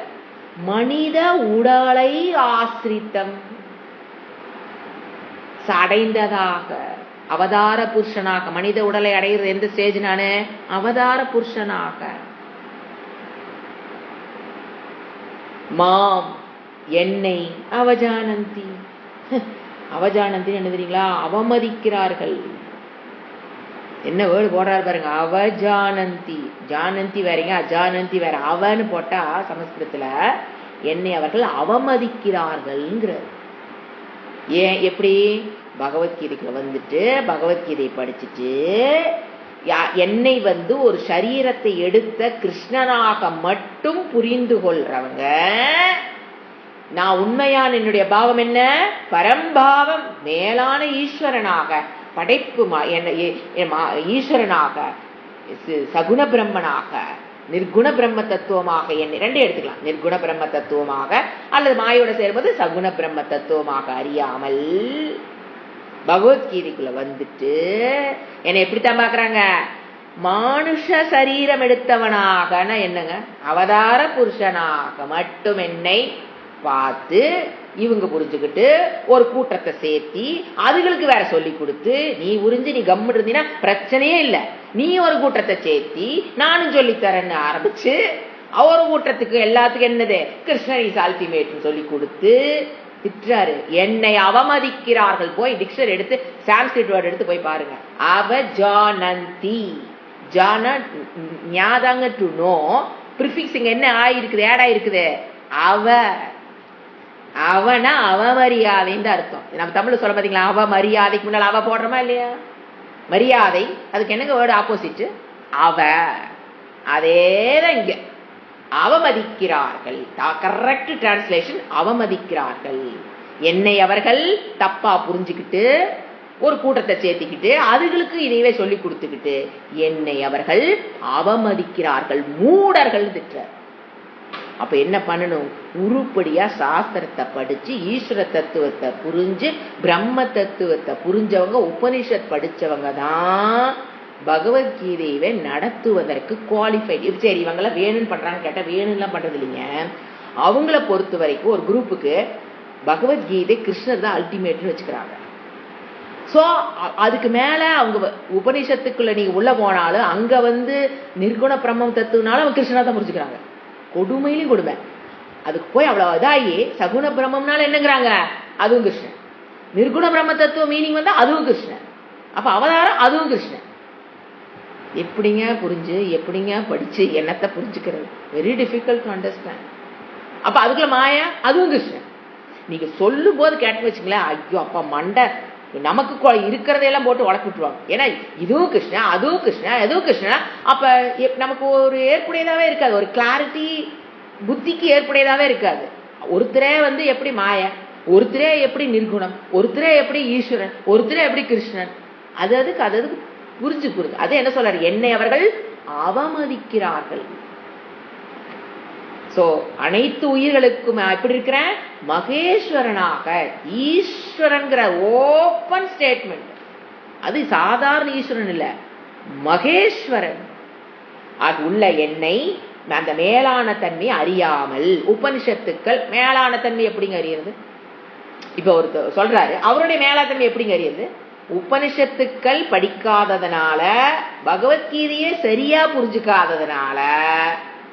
மனித உடலை ஆசிரித்தம் அடைந்ததாக, அவதார புருஷனாக. மனித உடலை அடைகிறது எந்த ஸ்டேஜ்? நானு அவதார புருஷனாக. மாம் என்னை அவஜானந்தி. அவஜானந்தி என்ன தெரியுங்களா? அவமதிக்கிறார்கள். என்ன வேர்டு போடுறாரு பாருங்க, அவஜானந்தி. ஜானந்தி வேறங்க, அஜானந்தி வேற. அவன்னு போட்டா சமஸ்கிருதத்துல என்னை அவர்கள் அவமதிக்கிறார்கள். ஏன்? எப்படி? பகவத்கீதைக்குள்ள வந்துட்டு பகவத்கீதையை படிச்சுட்டு என்னை வந்து ஒரு சரீரத்தை எடுத்த கிருஷ்ணனாக மட்டும் புரிந்து கொள்றவங்க, நான் உண்மையான என்னுடைய பாவம் என்ன? பரம்பாவம் மேலான ஈஸ்வரனாக, படைப்பு ஈஸ்வரனாக, சகுண பிரம்மனாக, நிர்குண பிரம்ம தத்துவமாக, என்னை ரெண்டு எடுத்துக்கலாம். நிர்குண பிரம்ம தத்துவமாக அல்லது மாயோட சேரும்போது சகுண பிரம்ம தத்துவமாக அறியாமல் பகவத்கீதைக்குள்ள வந்துட்டு என்னை எப்படித்தான் பாக்குறாங்க? மானுஷ சரீரம் எடுத்தவனாக. என்னங்க? அவதார புருஷனாக மட்டும் என்னை பார்த்து இவங்க புரிஞ்சுக்கிட்டு ஒரு கூட்டத்தை சேர்த்தி அதுகளுக்கு வேற சொல்லி கொடுத்து, நீ உறிஞ்சு நீ கம்மு இருந்தீங்கன்னா பிரச்சனையே இல்லை, நீ ஒரு கூட்டத்தை சேர்த்தி நானும் சொல்லித்தரேன்னு ஆரம்பிச்சு ஒரு கூட்டத்துக்கு எல்லாத்துக்கும் என்னது? கிருஷ்ணர் இஸ் அல்டிமேட்னு சொல்லி கொடுத்து திட்டுறாரு. என்னை அவமதிக்கிறார்கள். போய் டிக்ஷனரி எடுத்து சான்ஸ்கிரிட் வேர்ட் எடுத்து போய் பாருங்க. அவஜானந்தி. ஜான ஞாதாங்க டு நோ. ப்ரிஃபிக்ஸ் இங்க என்ன ஆயிருக்குது? ஆட் ஆயிருக்குது. அவனா அவமரியாதைன்னு அர்த்தம். நம்ம தமிழ்ல சொல்ல பாத்தீங்களா? அவமரியாதைக்கு முன்னால அவ போடுறோமா இல்லையா? மரியாதை. அதுக்கு என்னங்க வேர்டு ஆப்போசிட்? அவ. அதேதான் இங்க. அவமதிக்கிறார்கள். Correct translation. அவமதிக்கிறார்கள். என்னை அவர்கள் தப்பா புரிஞ்சுக்கிட்டு ஒரு கூட்டத்தை சேர்த்துக்கிட்டு அதுகளுக்கு இதையவே சொல்லி கொடுத்துக்கிட்டு என்னை அவர்கள் அவமதிக்கிறார்கள், மூடர்கள் திட்டுறார். அப்ப என்ன பண்ணணும்? உருப்படியா சாஸ்திரத்தை படிச்சு ஈஸ்வர தத்துவத்தை புரிஞ்சு பிரம்ம தத்துவத்தை புரிஞ்சவங்க, உபனிஷத் படிச்சவங்க தான் பகவத்கீதையை நடத்துவதற்கு குவாலிஃபைட். சரி, இவங்கெல்லாம் வேணும்னு பண்றாங்க கேட்டா வேணும்லாம் பண்றது இல்லைங்க. அவங்கள பொறுத்த வரைக்கும் ஒரு குரூப்புக்கு பகவத்கீதை கிருஷ்ணர் தான் அல்டிமேட்னு வச்சுக்கிறாங்க. ஸோ அதுக்கு மேல அவங்க உபனிஷத்துக்குள்ள நீங்க உள்ள போனாலும் அங்க வந்து நிர்குண பிரம்மம் தத்துவனாலும் அவங்க கிருஷ்ணனா தான் புரிஞ்சுக்கிறாங்க. கொடுமையிலும் கொடுமை. அதுக்கு போய் அவ்வளவு இதாகி சகுண பிரம்மம்னால என்னங்கிறாங்க? அதுவும் கிருஷ்ணன். நிர்குண பிரம்ம தத்துவ மீனிங் வந்தா அதுவும் கிருஷ்ணன். அப்ப அவதாரம் அதுவும் கிருஷ்ணன். எப்படிங்க புரிஞ்சு, எப்படிங்க படிச்சு என்னத்தை புரிஞ்சுக்கிறது? Very difficult to understand. அப்ப அதுக்குள்ள மாயா அதுவும் கிருஷ்ணன். நீங்க சொல்லும் போது கேட்டு வச்சுங்களேன், ஐயோ அப்பா மண்டை நமக்கு இருக்கிறதையெல்லாம் போட்டு உடச்சு விட்டுருவாங்க. ஏன்னா இதுவும் கிருஷ்ணன், அதுவும் கிருஷ்ணன், எதுவும் கிருஷ்ணன். அப்ப நமக்கு ஒரு ஏற்புடையதாவே இருக்காது, ஒரு கிளாரிட்டி புத்திக்கு ஏற்புடையதாவே இருக்காது. ஒருத்தரே வந்து எப்படி மாயா, ஒருத்தரே எப்படி நிர்குணம், ஒருத்தரே எப்படி ஈஸ்வரன், ஒருத்தரே எப்படி கிருஷ்ணன். அது அதுக்கு புரிஞ்சு அது என்ன சொல்றாரு? என்னை அவர்கள் அவமதிக்கிறார்கள். சோ அனைத்து உயிர்களுக்கும் எப்படி இருக்கிறேன்? மகேஸ்வரனாக. ஈஸ்வரன்கிற ஓபன் ஸ்டேட்மெண்ட். அது சாதாரண ஈஸ்வரன் இல்ல, மகேஸ்வரன். அது உள்ள என்னை அந்த மேலான தன்மை அறியாமல். உபனிஷத்துக்கள் மேலான தன்மை எப்படிங்க அறியறது? இப்ப ஒரு சொல்றாரு, அவருடைய மேலான தன்மை எப்படிங்க அறியறது? உபனிஷத்துக்கள் படிக்காததுனால, பகவத்கீதையே சரியா புரிஞ்சுக்காததுனால,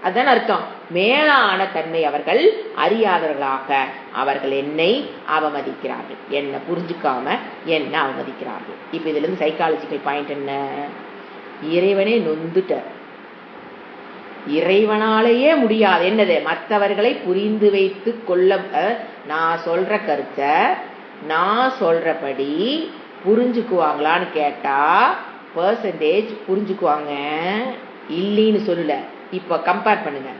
அதுதான் அர்த்தம். மேலான தன்மை அவர்கள் அறியாதவர்களாக அவர்கள் என்னை அவமதிக்கிறார்கள். என்ன புரிஞ்சுக்காம என்ன அவமதிக்கிறார்கள். இப்ப இதுல இருந்து சைக்காலஜிக்கல் பாயிண்ட் என்ன? இறைவனே நொந்துட்டார். இறைவனாலேயே முடியாது. என்னது? மற்றவர்களை புரிந்து வைத்து கொள்ள. நான் சொல்ற கருத்தை நான் சொல்றபடி புரிஞ்சுக்குவாங்களான்னு கேட்டா பெர்சன்டேஜ் புரிஞ்சுக்குவாங்க, இல்லைன்னு சொல்லல. இப்ப கம்பேர் பண்ணுங்க.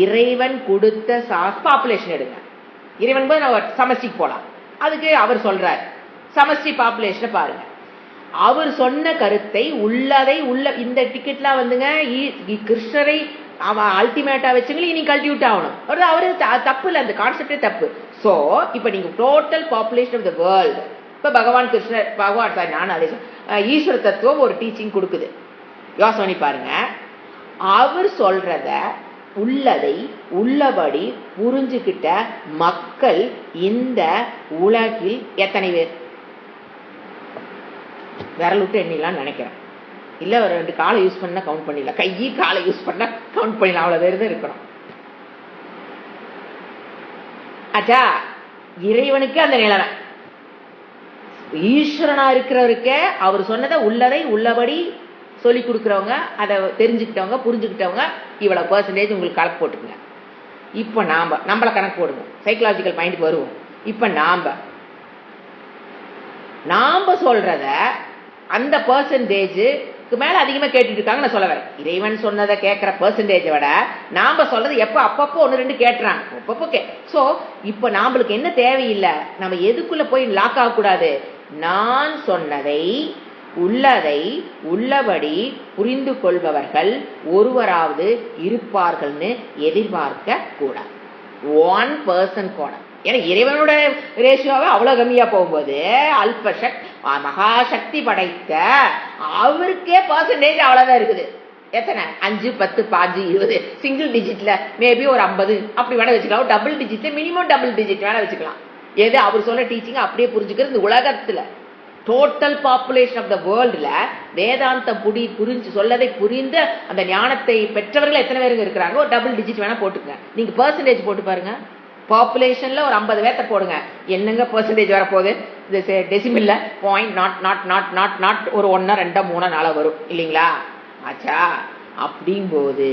இறைவன் கொடுத்த பாப்புலேஷன் எடுங்க. இறைவன் போது நம்ம சமஸ்டிக்கு போலாம். அதுக்கு அவர் சொல்றார், சமஸ்டி பாப்புலேஷனை பாருங்க. அவர் சொன்ன கருத்தை உள்ளதை உள்ள இந்த டிக்கெட்லாம் வந்துங்க கிருஷ்ணரை அவன் அல்டிமேட்டா வச்சுங்களே, நீ கல்டிவிட் ஆகணும். அவரு தப்பு இல்லை, அந்த கான்செப்டே தப்பு. சோ இப்ப நீங்க total population of the world, இப்ப பகவான் கிருஷ்ணர் நான் அதே ஈஸ்வர தத்துவம் ஒரு டீச்சிங் கொடுக்குது. யோசனை பாருங்க. அவர் சொல்றத உள்ளதை உள்ளபடி புரிஞ்சுக்கிட்ட மக்கள் இந்த உலகில் எத்தனை பேர்? விரல் விட்டு எண்ணிலாம் நினைக்கிறேன். இல்ல ஒரு 2 காலை யூஸ் பண்ணா கவுண்ட் பண்ணிடலாம், கையை காலை யூஸ் பண்ணா கவுண்ட் பண்ணிடலாம், அவ்வளவு பேர் தான் இருக்கணும். ஆச்சா, இறைவனுக்கு அந்த நிலைமை. ஈஸ்வரனா இருக்கிறவருக்கே அவர் சொன்னதை உள்ளதை உள்ளபடி சொல்லி கொடுக்குறவங்க, அதை தெரிஞ்சுக்கிட்டவங்க புரிஞ்சுக்கிட்டவங்க இவ்வளவு பெர்சன்டேஜ் உங்களுக்கு கணக்கு போட்டுக்குங்க. இப்ப நம்மள கணக்கு போடுங்க, சைக்கலாஜிக்கல் பாயிண்ட்க்கு வருவோம். இப்ப நாம சொல்றத அந்த பெர்சன்டேஜுக்கு மேல அதிகமா கேட்டுட்டு இருக்காங்க. நான் சொல்ல வரேன், இறைவன் சொன்னதை கேட்கிற பெர்சன்டேஜை விட நாம சொல்றது அப்பப்போ 1-2 கேட்டுறாங்க. அப்பப்போ சோ இப்ப நாமளுக்கு என்ன தேவையில்லை, நம்ம எதுக்குள்ள போய் லாக் ஆகக்கூடாது. நான் சொன்னதை உள்ளதை உள்ளபடி புரிந்து கொள்பவர்கள் ஒருவராவது இருப்பார்கள்னு எதிர்பார்க்க கூடாது. 1% கூட. ஏன்னா இறைவனோட ரேஷியோவை அவ்வளவு கம்மியா போகும்போது மகாசக்தி படைத்த அவருக்கே பெர்சன்டேஜ் அவ்வளவுதான் இருக்குது. எத்தனை? 5, 10, 15, 20 சிங்கிள் டிஜிட்ல மேபி ஒரு 50 அப்படி வேணா வச்சுக்கலாம். டபுள் டிஜிட்ல மினிமம் டபுள் டிஜிட் வேணா வச்சுக்கலாம். எது அவர் சொல்ற டீச்சிங் அப்படியே புரிஞ்சுக்கிறது. இந்த உலகத்துல டோட்டல் பாப்புலேஷன் ஆஃப் த வேர்ல்டுல வேதாந்தம் புரிஞ்சு சொல்லதை புரிந்த அந்த ஞானத்தை பெற்றவர்கள் எத்தனை பேருங்க இருக்கிறாங்க? ஒரு டபுள் டிஜிட் வேணா போட்டுங்க. நீங்க பெர்சன்டேஜ் போட்டு பாருங்க. பாப்புலேஷன்ல ஒரு 50 பேர்த்த போடுங்க, என்னங்க பெர்சன்டேஜ் வரப்போகுது? டெசிமல்ல .not ஒரு 1, 2, 3, 4 வரும் இல்லைங்களா? ஆச்சா, அப்படிங்கும்போது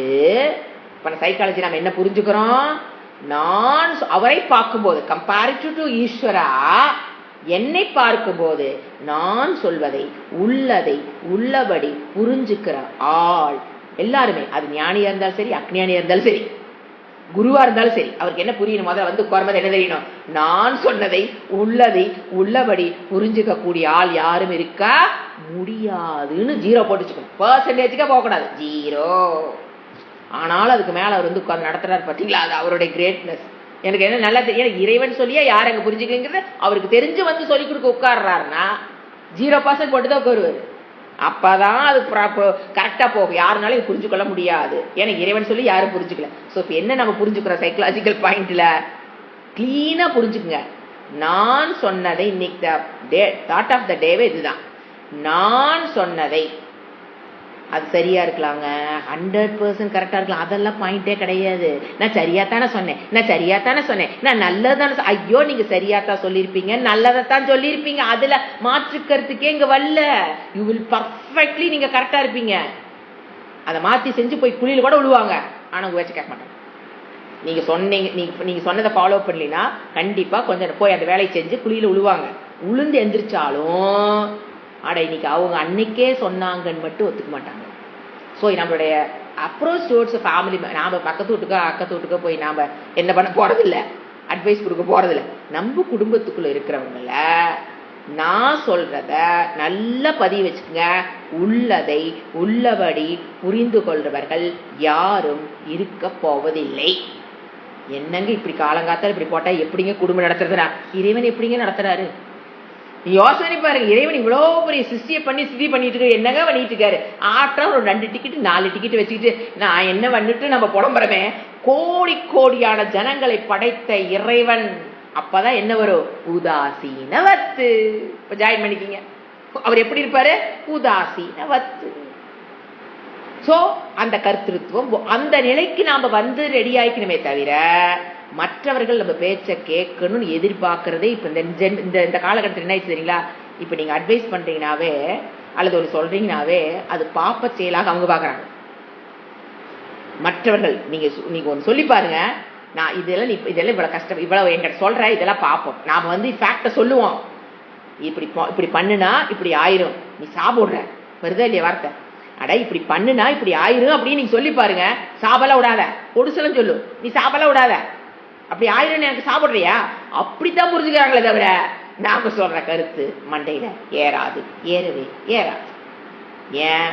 இப்ப சைக்காலஜி நம்ம என்ன புரிஞ்சுக்கிறோம்? நான் அவரை பார்க்கும்போது கம்பேரிட்டிவ் டு ஈஸ்வரா, என்னை பார்க்கும்போது நான் சொல்வதை உள்ளதை உள்ளபடி புரிஞ்சுக்கிற ஆள் எல்லாருமே, அது ஞானியா இருந்தாலும் சரி, அக்ஞானியா இருந்தாலும் சரி, குருவா இருந்தாலும் சரி, அவருக்கு என்ன புரியணும்? முதல்ல உட்கார்ந்து என்ன தெரியணும்? நான் சொன்னதை உள்ளதை உள்ளபடி புரிஞ்சுக்க கூடிய ஆள் யாரும் இருக்க முடியாதுன்னு 0 போட்டுச்சுக்கணும். பெர்சன்டேஜுக்கே போகக்கூடாது, 0. ஆனாலும் அதுக்கு மேல அவர் உட்கார்ந்து நடத்துறாரு பார்த்தீங்களா, அது அவருடைய கிரேட்னஸ். எனக்கு என்ன நல்லா தெரியும், இறைவன் சொல்லியா யார் அங்க புரிஞ்சுக்கிறது அவருக்கு தெரிஞ்சு சொல்லி கொடுக்க உட்கார்றாருன்னா 0% போட்டுதான் உட்காருவாரு. அப்பதான் அது கரெக்டா போகும். யாருனாலும் இது புரிஞ்சுக்கொள்ள முடியாது. ஏன்னா இறைவன் சொல்லி யாரும் புரிஞ்சுக்கல. சோ இப்ப என்ன நம்ம புரிஞ்சுக்கிறோம் சைக்கலாஜிக்கல் பாயிண்ட்ல? கிளீனா புரிஞ்சுக்குங்க. நான் சொன்னதை இன்னைக்கு தாட் ஆஃப் த டேவே இதுதான். நான் சொன்னதை அது சரியா இருக்கலாங்க, 100% கரெக்டா இருக்கலாம், அதெல்லாம் பாயிண்டே கிடையாது. நான் சரியாத்தானே சொன்னேன், நான் நல்லதானே. ஐயோ, நீங்க சரியாத்தான் சொல்லியிருப்பீங்க, நல்லதைத்தான் சொல்லியிருப்பீங்க, அதுல மாற்றுக்கிறதுக்கே இங்க வரல. யூ வில் பர்ஃபெக்ட்லி நீங்க கரெக்டா இருப்பீங்க. அதை மாத்தி செஞ்சு போய் குழியில கூட விழுவாங்க, ஆனா உங்க வச்சு கேட்க மாட்டாங்க. நீங்க சொன்னதை ஃபாலோ பண்ணலனா கண்டிப்பா கொஞ்சம் போய் அந்த வேலையை செஞ்சு குழியில விழுவாங்க. உளுந்து எந்திரிச்சாலும் ஆட இன்னைக்கு அவங்க அன்னைக்கே சொன்னாங்கன்னு மட்டும் ஒத்துக்க மாட்டாங்க. ஸோ நம்மளுடைய அப்ரோச் டுவர்ட்ஸ் ஃபேமிலி, நாம பக்கத்து வீட்டுக்கோ போய் நாம என்ன பண்ண போறதில்ல, அட்வைஸ் கொடுக்க போறதில்ல. நம்ம குடும்பத்துக்குள்ள இருக்கிறவங்கள நான் சொல்றத நல்லா பதிவு வச்சுக்கோங்க. உள்ளதை உள்ளபடி புரிந்து கொள்றவர்கள் யாரும் இருக்க போவதில்லை. என்னங்க இப்படி காலங்காத்தால் இப்படி போட்டா எப்படிங்க குடும்பம் நடத்துறதுனா? இறைவன் எப்படிங்க நடத்துறாரு? யோசனை பாருங்க, இறைவன் இவ்வளவு பெரிய சிருஷ்டியை பண்ணி சித்தி பண்ணிட்டு இருக்காரு, என்னங்க பண்ணிட்டு இருக்காரு? ஆட்டம் ஒரு 2 டிக்கெட் 4 டிக்கெட் வச்சுக்கிட்டு நான் என்ன பண்ணிட்டு நம்ம புலம்புறமே. கோடி கோடியான ஜனங்களை படைத்த இறைவன் அப்பதான் என்ன வரும்? உதாசீனவத்து. இப்ப ஜாயின் பண்ணிக்கிங்க. அவர் எப்படி இருப்பாரு? உதாசீனவத்து. சோ அந்த கர்த்திருவம் அந்த நிலைக்கு நாம வந்து ரெடி ஆயிக்கணுமே தவிர மற்றவர்கள் நம்ம பேச்ச கேட்கணும்னு எதிர்பார்க்கறதே இப்ப இந்த காலகட்டத்தில் என்ன தெரியுங்களா? இப்ப நீங்க அட்வைஸ் பண்றீங்கனாவே அல்லது ஒரு சொல்றீங்கனாவே அது பாப்ப செயலாக அவங்க பாக்குறாங்க. மற்றவர்கள் நீங்க ஒன்று சொல்லி பாருங்க, நான் இதெல்லாம் இவ்வளவு கஷ்டம், இவ்வளவு எங்கிட்ட சொல்ற, இதெல்லாம் பார்ப்போம். நாம வந்து ஃபேக்ட சொல்லுவோம், இப்படி பண்ணுனா இப்படி ஆயிரும், நீ சாப்பிடுற வருதா இல்லையா வார்த்தை, அட இப்படி பண்ணுனா இப்படி ஆயிரும் அப்படின்னு நீங்க சொல்லி பாருங்க. சாபல விடாத, பொடுசலும் சொல்லு, நீ சாபல விடாத, அப்படி ஆயிரம் எனக்கு சாப்பிடுறியா, அப்படித்தான் புரிஞ்சுக்கிறாங்களே தவிர நாம சொல்ற கருத்து மண்டையில ஏறவே ஏறாது. ஏன்?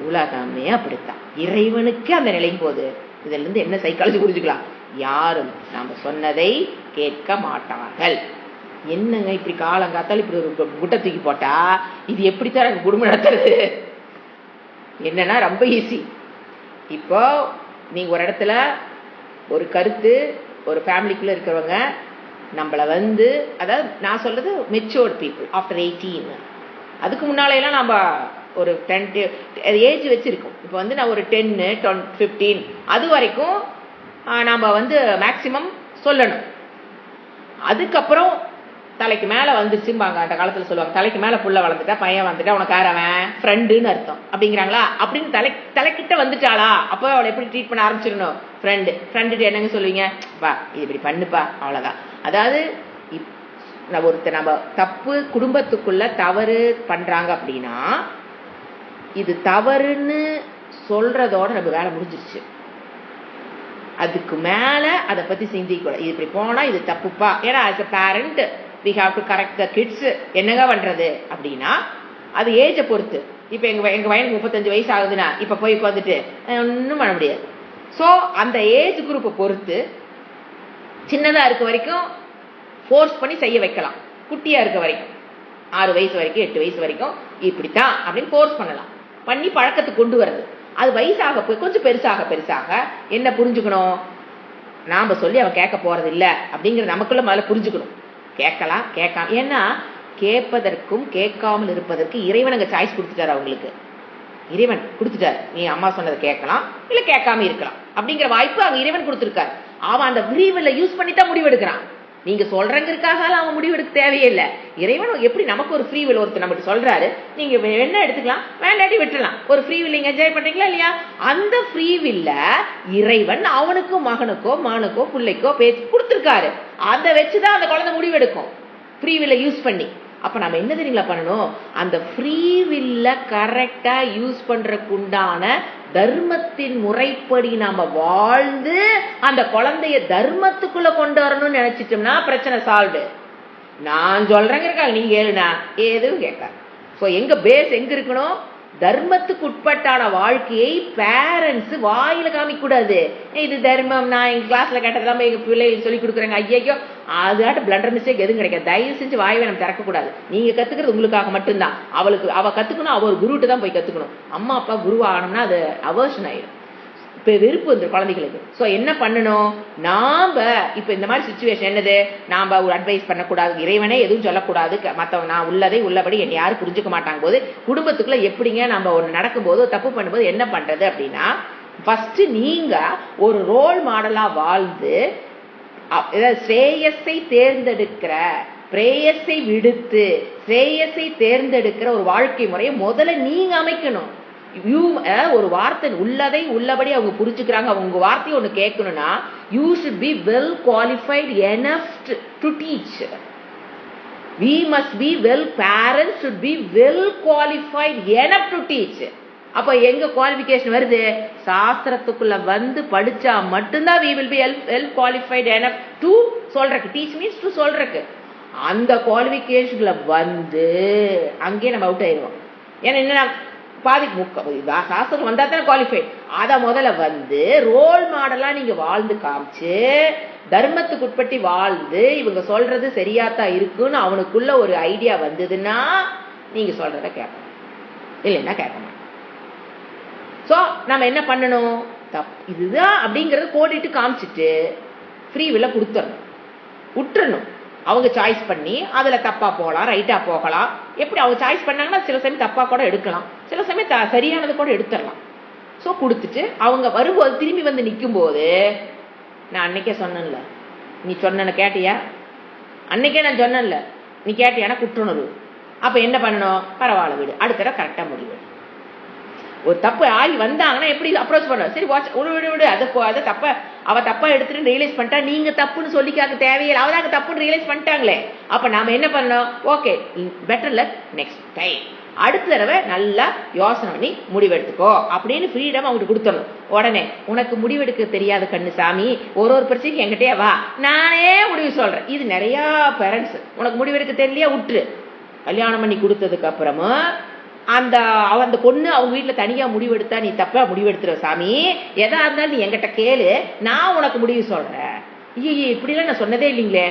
உலகமே அப்படித்தான். இறைவனுக்கு அந்த நிலையும் போது இதுல இருந்து என்ன சைக்காலஜி புரிஞ்சுக்கலாம்? யாரும் நாம சொன்னதை கேட்க மாட்டார்கள். என்னங்க இப்படி காலங்காத்தால் இப்படி ஒரு குட்டை தூக்கி போட்டா இது எப்படித்தான் எனக்கு குடும்பம் நடத்துறது? என்னன்னா ரொம்ப ஈஸி. இப்போ நீங்க ஒரு இடத்துல ஒரு கருத்து, ஒரு ஃபேமிலிக்குள்ள இருக்கிறவங்க நம்மள வந்து, அதாவது நான் சொல்றது மெச்சூர்ட் பீப்புள் ஆஃப்டர் 18, அதுக்கு முன்னால நம்ம ஒரு 10 ஏஜ் வச்சிருக்கோம். இப்போ வந்து நான் ஒரு 10, 15 அது வரைக்கும் நாம வந்து மேக்சிமம் சொல்லணும். அதுக்கப்புறம் தலைக்கு மேல வந்துருச்சும்பாங்க, அந்த காலத்துல சொல்லுவாங்க, தலைக்கு மேல புள்ள வளர்ந்துட்டா பையன் வந்துட்டா உனக்கு யாரவன் ஃப்ரெண்டுன்னு அர்த்தம் அப்படிங்கிறாங்களா? அப்படின்னு தலைக்கிட்ட வந்துட்டாளா அப்போ அவளை எப்படி ட்ரீட் பண்ண ஆரம்பிச்சிடணும்? ஃப்ரெண்டு என்னங்க சொல்லுவீங்க? பா இது இப்படி பண்ணுப்பா, அவ்வளவுதான். அதாவது நம்ம தப்பு குடும்பத்துக்குள்ள தவறு பண்றாங்க அப்படின்னா இது தவறுன்னு சொல்றதோட நம்ம வேலை முடிஞ்சிருச்சு. அதுக்கு மேல அதை பத்தி சிந்திக்கூடாது. இது இப்படி போனா இது தப்புப்பா. ஏன்னா as a parent we have to correct the kids. என்னங்க பண்றது அப்படின்னா அது ஏஜை பொறுத்து. இப்ப எங்க வயனுக்கு 35 வயசு ஆகுதுன்னா இப்ப போய் உட்காந்துட்டு ஒன்னும் பண்ண முடியாது. சோ அந்த ஏஜ் குரூப்பை பொறுத்து சின்னதா இருக்க வரைக்கும் ஃபோர்ஸ் பண்ணி செய்ய வைக்கலாம். குட்டியா இருக்க வரைக்கும் 6 வயசு வரைக்கும் 8 வயசு வரைக்கும் இப்படித்தான் அப்படின்னு ஃபோர்ஸ் பண்ணலாம், பண்ணி பழக்கத்துக்கு கொண்டு வர்றது. அது வயசாக போய் கொஞ்சம் பெருசாக என்ன புரிஞ்சுக்கணும்? நாம சொல்லி அவன் கேட்க போறது இல்லை அப்படிங்கிற நமக்குள்ள முதல்ல புரிஞ்சுக்கணும். கேட்கலாம். ஏன்னா கேட்பதற்கும் கேட்காமல் இருப்பதற்கு இறைவன் அங்க சாய்ஸ் கொடுத்துட்டாரு. அவங்களுக்கு இறைவன் கொடுத்துட்டாரு, நீ அம்மா சொன்னதை கேட்கலாம் இல்ல கேட்காம இருக்கலாம் அப்படிங்கிற வாய்ப்பு அவங்க இறைவன் கொடுத்துருக்காரு. அவன் அந்த ஃப்ரீ வில்லை யூஸ் பண்ணி தான் முடிவெடுக்கிறான். நீங்க சொல்றங்கிறதுக்காக அவன் முடிவெடுக்க தேவையில்லை. இறைவன் எப்படி நமக்கு ஒரு ஃப்ரீ வில் ஒருத்தர் நமக்கு சொல்றாரு, நீங்க என்ன எடுத்துக்கலாம், வேண்டாட்டி விட்டுலாம். ஒரு ஃப்ரீ வில் நீங்க என்ஜாய் பண்றீங்களா இல்லையா? அந்த ஃப்ரீ வில்ல இறைவன் அவனுக்கோ மகனுக்கோ மகனுக்கோ பிள்ளைக்கோ பேச்சு கொடுத்துருக்காரு. அதை வச்சுதான் அந்த குழந்தை முடிவெடுக்கும், ஃப்ரீ வில்லை யூஸ் பண்ணி. அப்ப நம்ம என்ன தெரியுங்களா பண்ணணும்? அந்த ஃப்ரீ வில்ல கரெக்டா யூஸ் பண்றதுக்கு உண்டான தர்மத்தின் முறைப்படி நாம வாழ்ந்து அந்த குழந்தைய தர்மத்துக்குள்ள கொண்டு வரணும்னு நினைச்சிட்டோம்னா பிரச்சனை சால்வ். நான் சொல்றேங்க, நீங்க ஏழுனா எதுவும் கேட்க. சோ எங்க பேஸ் எங்க இருக்கணும்? தர்மத்துக்கு உட்பட்டான வாழ்க்கையை பேரண்ட்ஸ் வாயில காமிக்க கூடாது. இது தர்மம், நான் எங்க கிளாஸ்ல கேட்டதெல்லாம் எங்க பிள்ளைகள் சொல்லி கொடுக்குறாங்க, ஐயோ அதாட்ட பிளண்டர் மிஸ்டேக் எதுவும் கிடைக்காது. தயவு செஞ்சு வாய்வை நம்ம திறக்க கூடாது. நீங்க கத்துக்கிறது உங்களுக்காக மட்டும்தான். அவ கத்துக்கணும், அவ ஒரு குருட்டு தான் போய் கத்துக்கணும். அம்மா அப்பா குரு ஆகணும்னா அது அவர்ஷன் ஆயிடும், இப்ப வெறுப்பு வந்து குழந்தைகளுக்கு. சோ என்ன பண்ணணும்? நாம இப்ப இந்த மாதிரி சிச்சுவேஷன் என்னது, நாம ஒரு அட்வைஸ் பண்ணக்கூடாது, இறைவனே எதுவும் சொல்லக்கூடாது, மத்தவங்க நான் உள்ளதை உள்ளபடி என்ன யாரும் புரிஞ்சுக்க மாட்டாங்க போது குடும்பத்துக்குள்ள எப்படிங்க நம்ம ஒண்ணு நடக்கும் போது தப்பு பண்ணும்போது என்ன பண்றது அப்படின்னா, ஃபர்ஸ்ட் நீங்க ஒரு ரோல் மாடலா வாழ்ந்து ஸ்ரேயஸை தேர்ந்தெடுக்கிற, பிரேயஸை விடுத்து ஸ்ரேயஸை தேர்ந்தெடுக்கிற ஒரு வாழ்க்கை முறையை முதல்ல நீங்க அமைக்கணும். ஒரு வார்த்தை உள்ளதை உள்ளபடி அவங்க புரிஞ்சுக்கிறாங்க. அவங்க வார்த்தையை ஒண்ணு கேட்கணும்னா you should be well qualified enough to teach. we must be well, parents should be well qualified enough to teach. அப்ப எங்க குவாலிஃபிகேஷன் வருது? சாஸ்திரத்துக்குள்ள வந்து படிச்சா மட்டும்தான் we will be well qualified enough to சொல்றக்கு. teach means to சொல்றக்கு. அந்த குவாலிஃபிகேஷன்ல வந்து அங்கே நம்ம அவுட் ஆயிடுவோம். ஏன்னா என்ன, சாஸ்திரம் வந்தா தானே குவாலிஃபைட். அத முதல்ல வந்து ரோல் மாடலா நீங்க வாழ்ந்து காமிச்சு தர்மத்துக்கு உட்பட்டு வாழ்ந்து இவங்க சொல்றது சரியாத்தான் இருக்குன்னு அவனுக்குள்ள ஒரு ஐடியா வந்ததுன்னா நீங்க சொல்றத கேட்கணும், இல்லைன்னா கேட்க மாட்டோம். சோ நம்ம என்ன பண்ணணும், இதுதான் அப்படிங்கறத கோடிட்டு காமிச்சிட்டு ஃப்ரீ வில்ல கொடுத்துடணும், விட்டுறணும். அவங்க சாய்ஸ் பண்ணி அதுல தப்பா போகலாம், ரைட்டா போகலாம். எப்படி அவங்க சாய்ஸ் பண்ணாங்கன்னா சில சமயம் தப்பா கூட எடுக்கலாம், சில சமயம் சரியானது கூட எடுத்துடலாம். ஸோ கொடுத்துட்டு அவங்க வரும்போது திரும்பி வந்து நிற்கும் போது, நான் அன்னைக்கே சொன்னேன்ல, நீ சொன்ன கேட்டியா, அன்னைக்கே நான் சொன்னேன்ல, நீ கேட்டியானா குற்றுணர்வு. அப்ப என்ன பண்ணணும், பரவாயில்ல விடு, அடுத்த தடவை கரெக்டா முடிவு. ஒரு தப்பு ஆகி வந்தாங்கன்னா எப்படி அப்ரோச் பண்ண, சரி விடு அதை தப்ப அவ தப்பா எடுத்துட்டு ரியலைஸ் பண்ணிட்டா, நீங்க தப்புன்னு சொல்லிக்காக்க தேவையில்லை, அவதாங்க தப்புன்னு ரியலைஸ் பண்ணிட்டாங்களே. அப்ப நாம என்ன பண்ணோம், okay better luck next time, அடுத்த தடவை நல்லா யோசனை பண்ணி முடிவெடுத்துக்கோ அப்படின்னு ஃப்ரீடம் அவங்களுக்கு கொடுத்துடணும். உடனே உனக்கு முடிவெடுக்க தெரியாத கண்ணு சாமி, ஒரு பிரச்சனைக்கு என்கிட்டயே வா, நானே முடிவு சொல்றேன். இது நிறைய பேரண்ட்ஸ், உனக்கு முடிவெடுக்க தெரியலையா விட்டுரு. கல்யாணம் பண்ணி கொடுத்ததுக்கு அப்புறமா அந்த பொண்ணு அவங்க வீட்டுல தனியா முடிவெடுத்தா நீ தப்பா முடிவெடுத்துற சாமி, எதா இருந்தாலும் நீ என்கிட்ட கேளு, நான் உனக்கு முடிவு சொல்றேன். இப்படிலாம் நான் சொன்னதே இல்லைங்களே.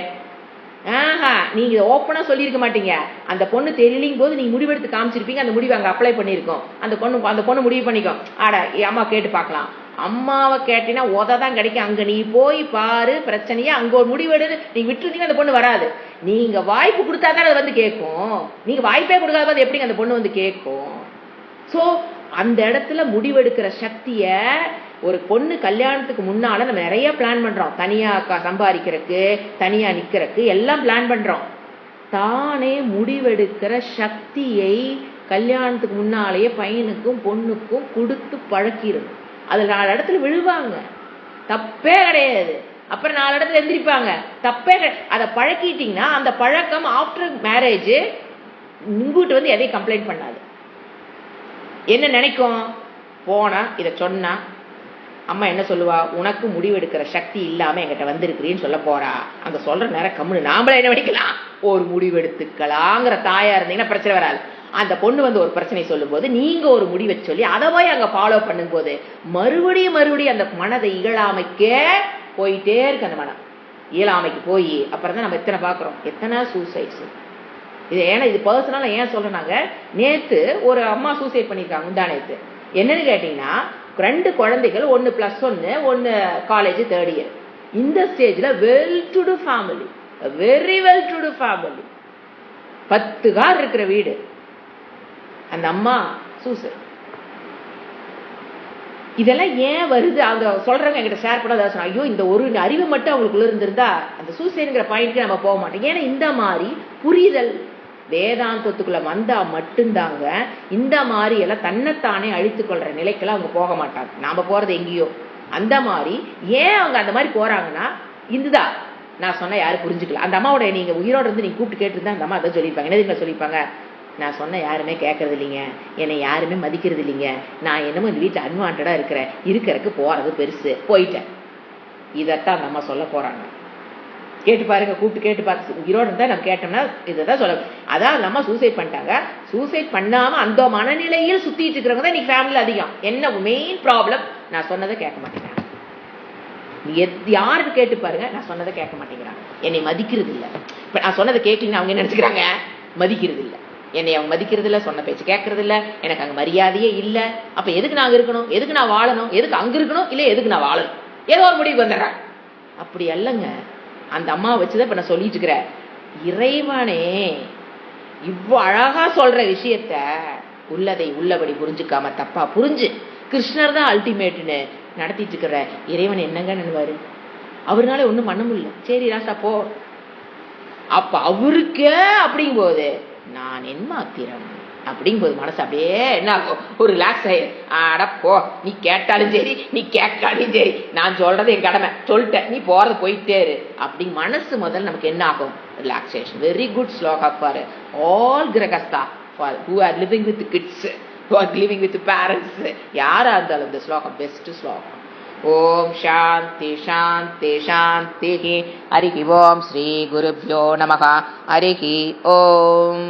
நீங்க ஓப்பனா சொல்லியிருக்க மாட்டீங்க. அந்த பொண்ணு தெரியலிங் போது நீங்க முடிவெடுத்து காமிச்சிருப்பீங்க, அந்த முடிவு அங்க அப்ளை பண்ணிருக்கோம். அந்த பொண்ணு முடிவு பண்ணிக்கும், ஆட அம்மா கேட்டு பார்க்கலாம். அம்மாவை கேட்டீங்கன்னா உததான் கிடைக்கும். அங்க நீ போய் பாரு பிரச்சனையா, அங்க ஒரு முடிவெடு. நீங்க விட்டுருந்தீங்க அந்த பொண்ணு வராது. நீங்க வாய்ப்பு கொடுத்தாதான் அது வந்து கேட்கும். நீங்க வாய்ப்பே கொடுக்காத போது எப்படிங்க அந்த பொண்ணு வந்து கேட்கும்? சோ அந்த இடத்துல முடிவெடுக்கிற சக்திய ஒரு பொண்ணு கல்யாணத்துக்கு முன்னால நம்ம நிறைய பிளான் பண்றோம். தனியா சம்பாதிக்கிறதுக்கு, தனியா நிக்கிறதுக்கு எல்லாம் பிளான் பண்றோம். தானே முடிவெடுக்கிற சக்தியை கல்யாணத்துக்கு முன்னாலேயே பையனுக்கும் பொண்ணுக்கும் கொடுத்து பழக்கிடும். அதுல 4 இடத்துல விழுவாங்க, தப்பே கிடையாது. அப்புறம் 4 இடத்துல எந்திரிப்பாங்க, தப்பே கிடையாது. அதை பழக்கிட்டீங்கன்னா அந்த பழக்கம் ஆஃப்டர் மேரேஜ் இங்கிட்டு வந்து எதையும் கம்ப்ளைண்ட் பண்ணாது. என்ன நினைக்கும், போனா இதை சொன்னா அம்மா என்ன சொல்லுவா, உனக்கு முடிவெடுக்கிற சக்தி இல்லாம என்கிட்ட வந்திருக்கிறீன்னு சொல்ல போறா. அங்க சொல்ற நேரம் கம்முன்னு நாமளே என்ன பண்ணிக்கலாம், ஒரு முடிவெடுத்துக்கலாங்கிற தாயா இருந்தீங்கன்னா பிரச்சனை வராது. அந்த பொண்ணு வந்து ஒரு பிரச்சனை சொல்லும் போது நீங்க ஒரு முடிவை சொல்லி அதை போய் அங்க ஃபாலோ பண்ணும் போது மறுபடியும் அந்த மனதை இயலாமைக்கே போயிட்டே இருக்கு. அந்த மனம் இயலாமைக்கு போய் அப்புறம் தான் நம்ம எத்தனை பாக்குறோம், எத்தனை சூசைட்ஸ். இது ஏன்னா இது பர்சனலா ஏன் சொல்றாங்க, நேத்து ஒரு அம்மா சூசைட் பண்ணிருக்காங்க. முந்தா நேத்து என்னன்னு கேட்டீங்கன்னா, 2 குழந்தைகள், 1 +1, 1 காலேஜ் 3rd இயர். இந்த ஸ்டேஜ்ல well to to family, very well to to family, 10 car இருக்கிற வீடு. அந்த அம்மா சூசைட். இதெல்லாம் ஏன் வருது, அவங்க சொல்றவங்க என்கிட்ட ஷேர் பண்ண சொன்னா, ஐயோ இந்த ஒரு அறிவு மட்டும் அவங்களுக்குள்ள இருந்திருந்தா அந்த சூசைட்ங்கிற பாயிண்ட்க்கு நம்ம போக மாட்டோம். ஏன்னா இந்த மாதிரி புரிதல் வேதாந்தத்துக்குள்ள வந்தா மட்டும்தாங்க இந்த மாதிரி எல்லாம் தன்னைத்தானே அழித்துக் கொள்ற நிலைக்கெல்லாம் அவங்க போக மாட்டாங்க. நாம போறது எங்கேயோ. அந்த மாதிரி ஏன் அவங்க அந்த மாதிரி போறாங்கன்னா, இதுதான் நான் சொன்ன யாரும் புரிஞ்சுக்கல. அந்த அம்மாவோட நீங்க உயிரோடு இருந்து நீங்க கூப்பிட்டு கேட்டு இருந்தா அந்த அம்மா அதான் சொல்லியிருப்பாங்க. என்ன சொல்லியிருப்பாங்க, நான் சொன்ன யாருமே கேட்கறது இல்லைங்க, என்னை யாருமே மதிக்கிறது இல்லைங்க, நான் என்னமோ இந்த வீட்டில் அன்வான்டா இருக்கிறதுக்கு போறது பெருசு, போயிட்டேன். இதைத்தான் அந்த அம்மா சொல்ல போறாங்க. கேட்டு பாருங்க, கூப்பிட்டு கேட்டு பார்த்து உயிரோடு இருந்தா நம்ம கேட்டோம்னா இதைதான் சொல்ல. அதான் நம்ம சூசைட் பண்ணிட்டாங்க. சூசைட் பண்ணாம அந்த மனநிலையில் சுத்திட்டு இருக்கிறவங்க தான் இன்னைக்கு ஃபேமிலியில் அதிகம். என்ன மெயின் ப்ராப்ளம், நான் சொன்னதை கேட்க மாட்டேங்கிறாங்க. யாருக்கு கேட்டு பாருங்க, நான் சொன்னதை கேட்க மாட்டேங்கிறாங்க, என்னை மதிக்கிறது இல்லை. இப்ப நான் சொன்னதை கேட்கலன்னு அவங்க என்ன நினைச்சுக்கிறாங்க, மதிக்கிறது இல்லை, என்னை அவங்க மதிக்கிறது இல்லை, சொன்ன பேச்சு கேட்கறது இல்லை, எனக்கு அங்க மரியாதையே இல்லை. அப்ப எதுக்கு நாங்க இருக்கணும், எதுக்கு நான் வாழணும், எதுக்கு அங்க இருக்கணும், இல்லை எதுக்கு நான் வாழணும், ஏதோ ஒரு முடிவுக்கு வந்துடுறேன். அப்படி அல்லங்க. அந்த அம்மா வச்சுதான் இப்ப நான் சொல்லிட்டு இருக்கிறேன். இறைவனே இவ்வளவு அழகா சொல்ற விஷயத்த உள்ளதை உள்ளபடி புரிஞ்சுக்காம தப்பா புரிஞ்சு கிருஷ்ணர் தான் அல்டிமேட்னு நடத்திட்டு இருக்கிற இறைவன் என்னங்க நினைவாரு, அவருனால ஒண்ணும் பண்ண முடியல. சரி ராசா போ. அப்ப அவருக்கே அப்படிங்கும் போது நான் என் மாத்திரம் அப்படிங்கும்போது மனசு அப்படியே என்ன ஆகும், ஒரு ரிலாக்ஸ் ஆயிரு. அடப்போ, நீ கேட்டாலும் சரி நீ கேட்காலும் சரி, நான் சொல்றது என் கடமை, சொல்லிட்டேன், நீ போறது போயிட்டே இரு அப்படி மனசு முதல்ல நமக்கு என்ன ஆகும், relaxation. Very good shloka for all grihastha, for who are living with kids, who are living with parents, யாரா இருந்தாலும் இந்த ஸ்லோகம் பெஸ்ட் ஸ்லோகம். ஓம் சாந்தி சாந்தி சாந்தி. ஹரி ஓம் ஸ்ரீ குருப்யோ நமஹ. ஹரி ஓம்.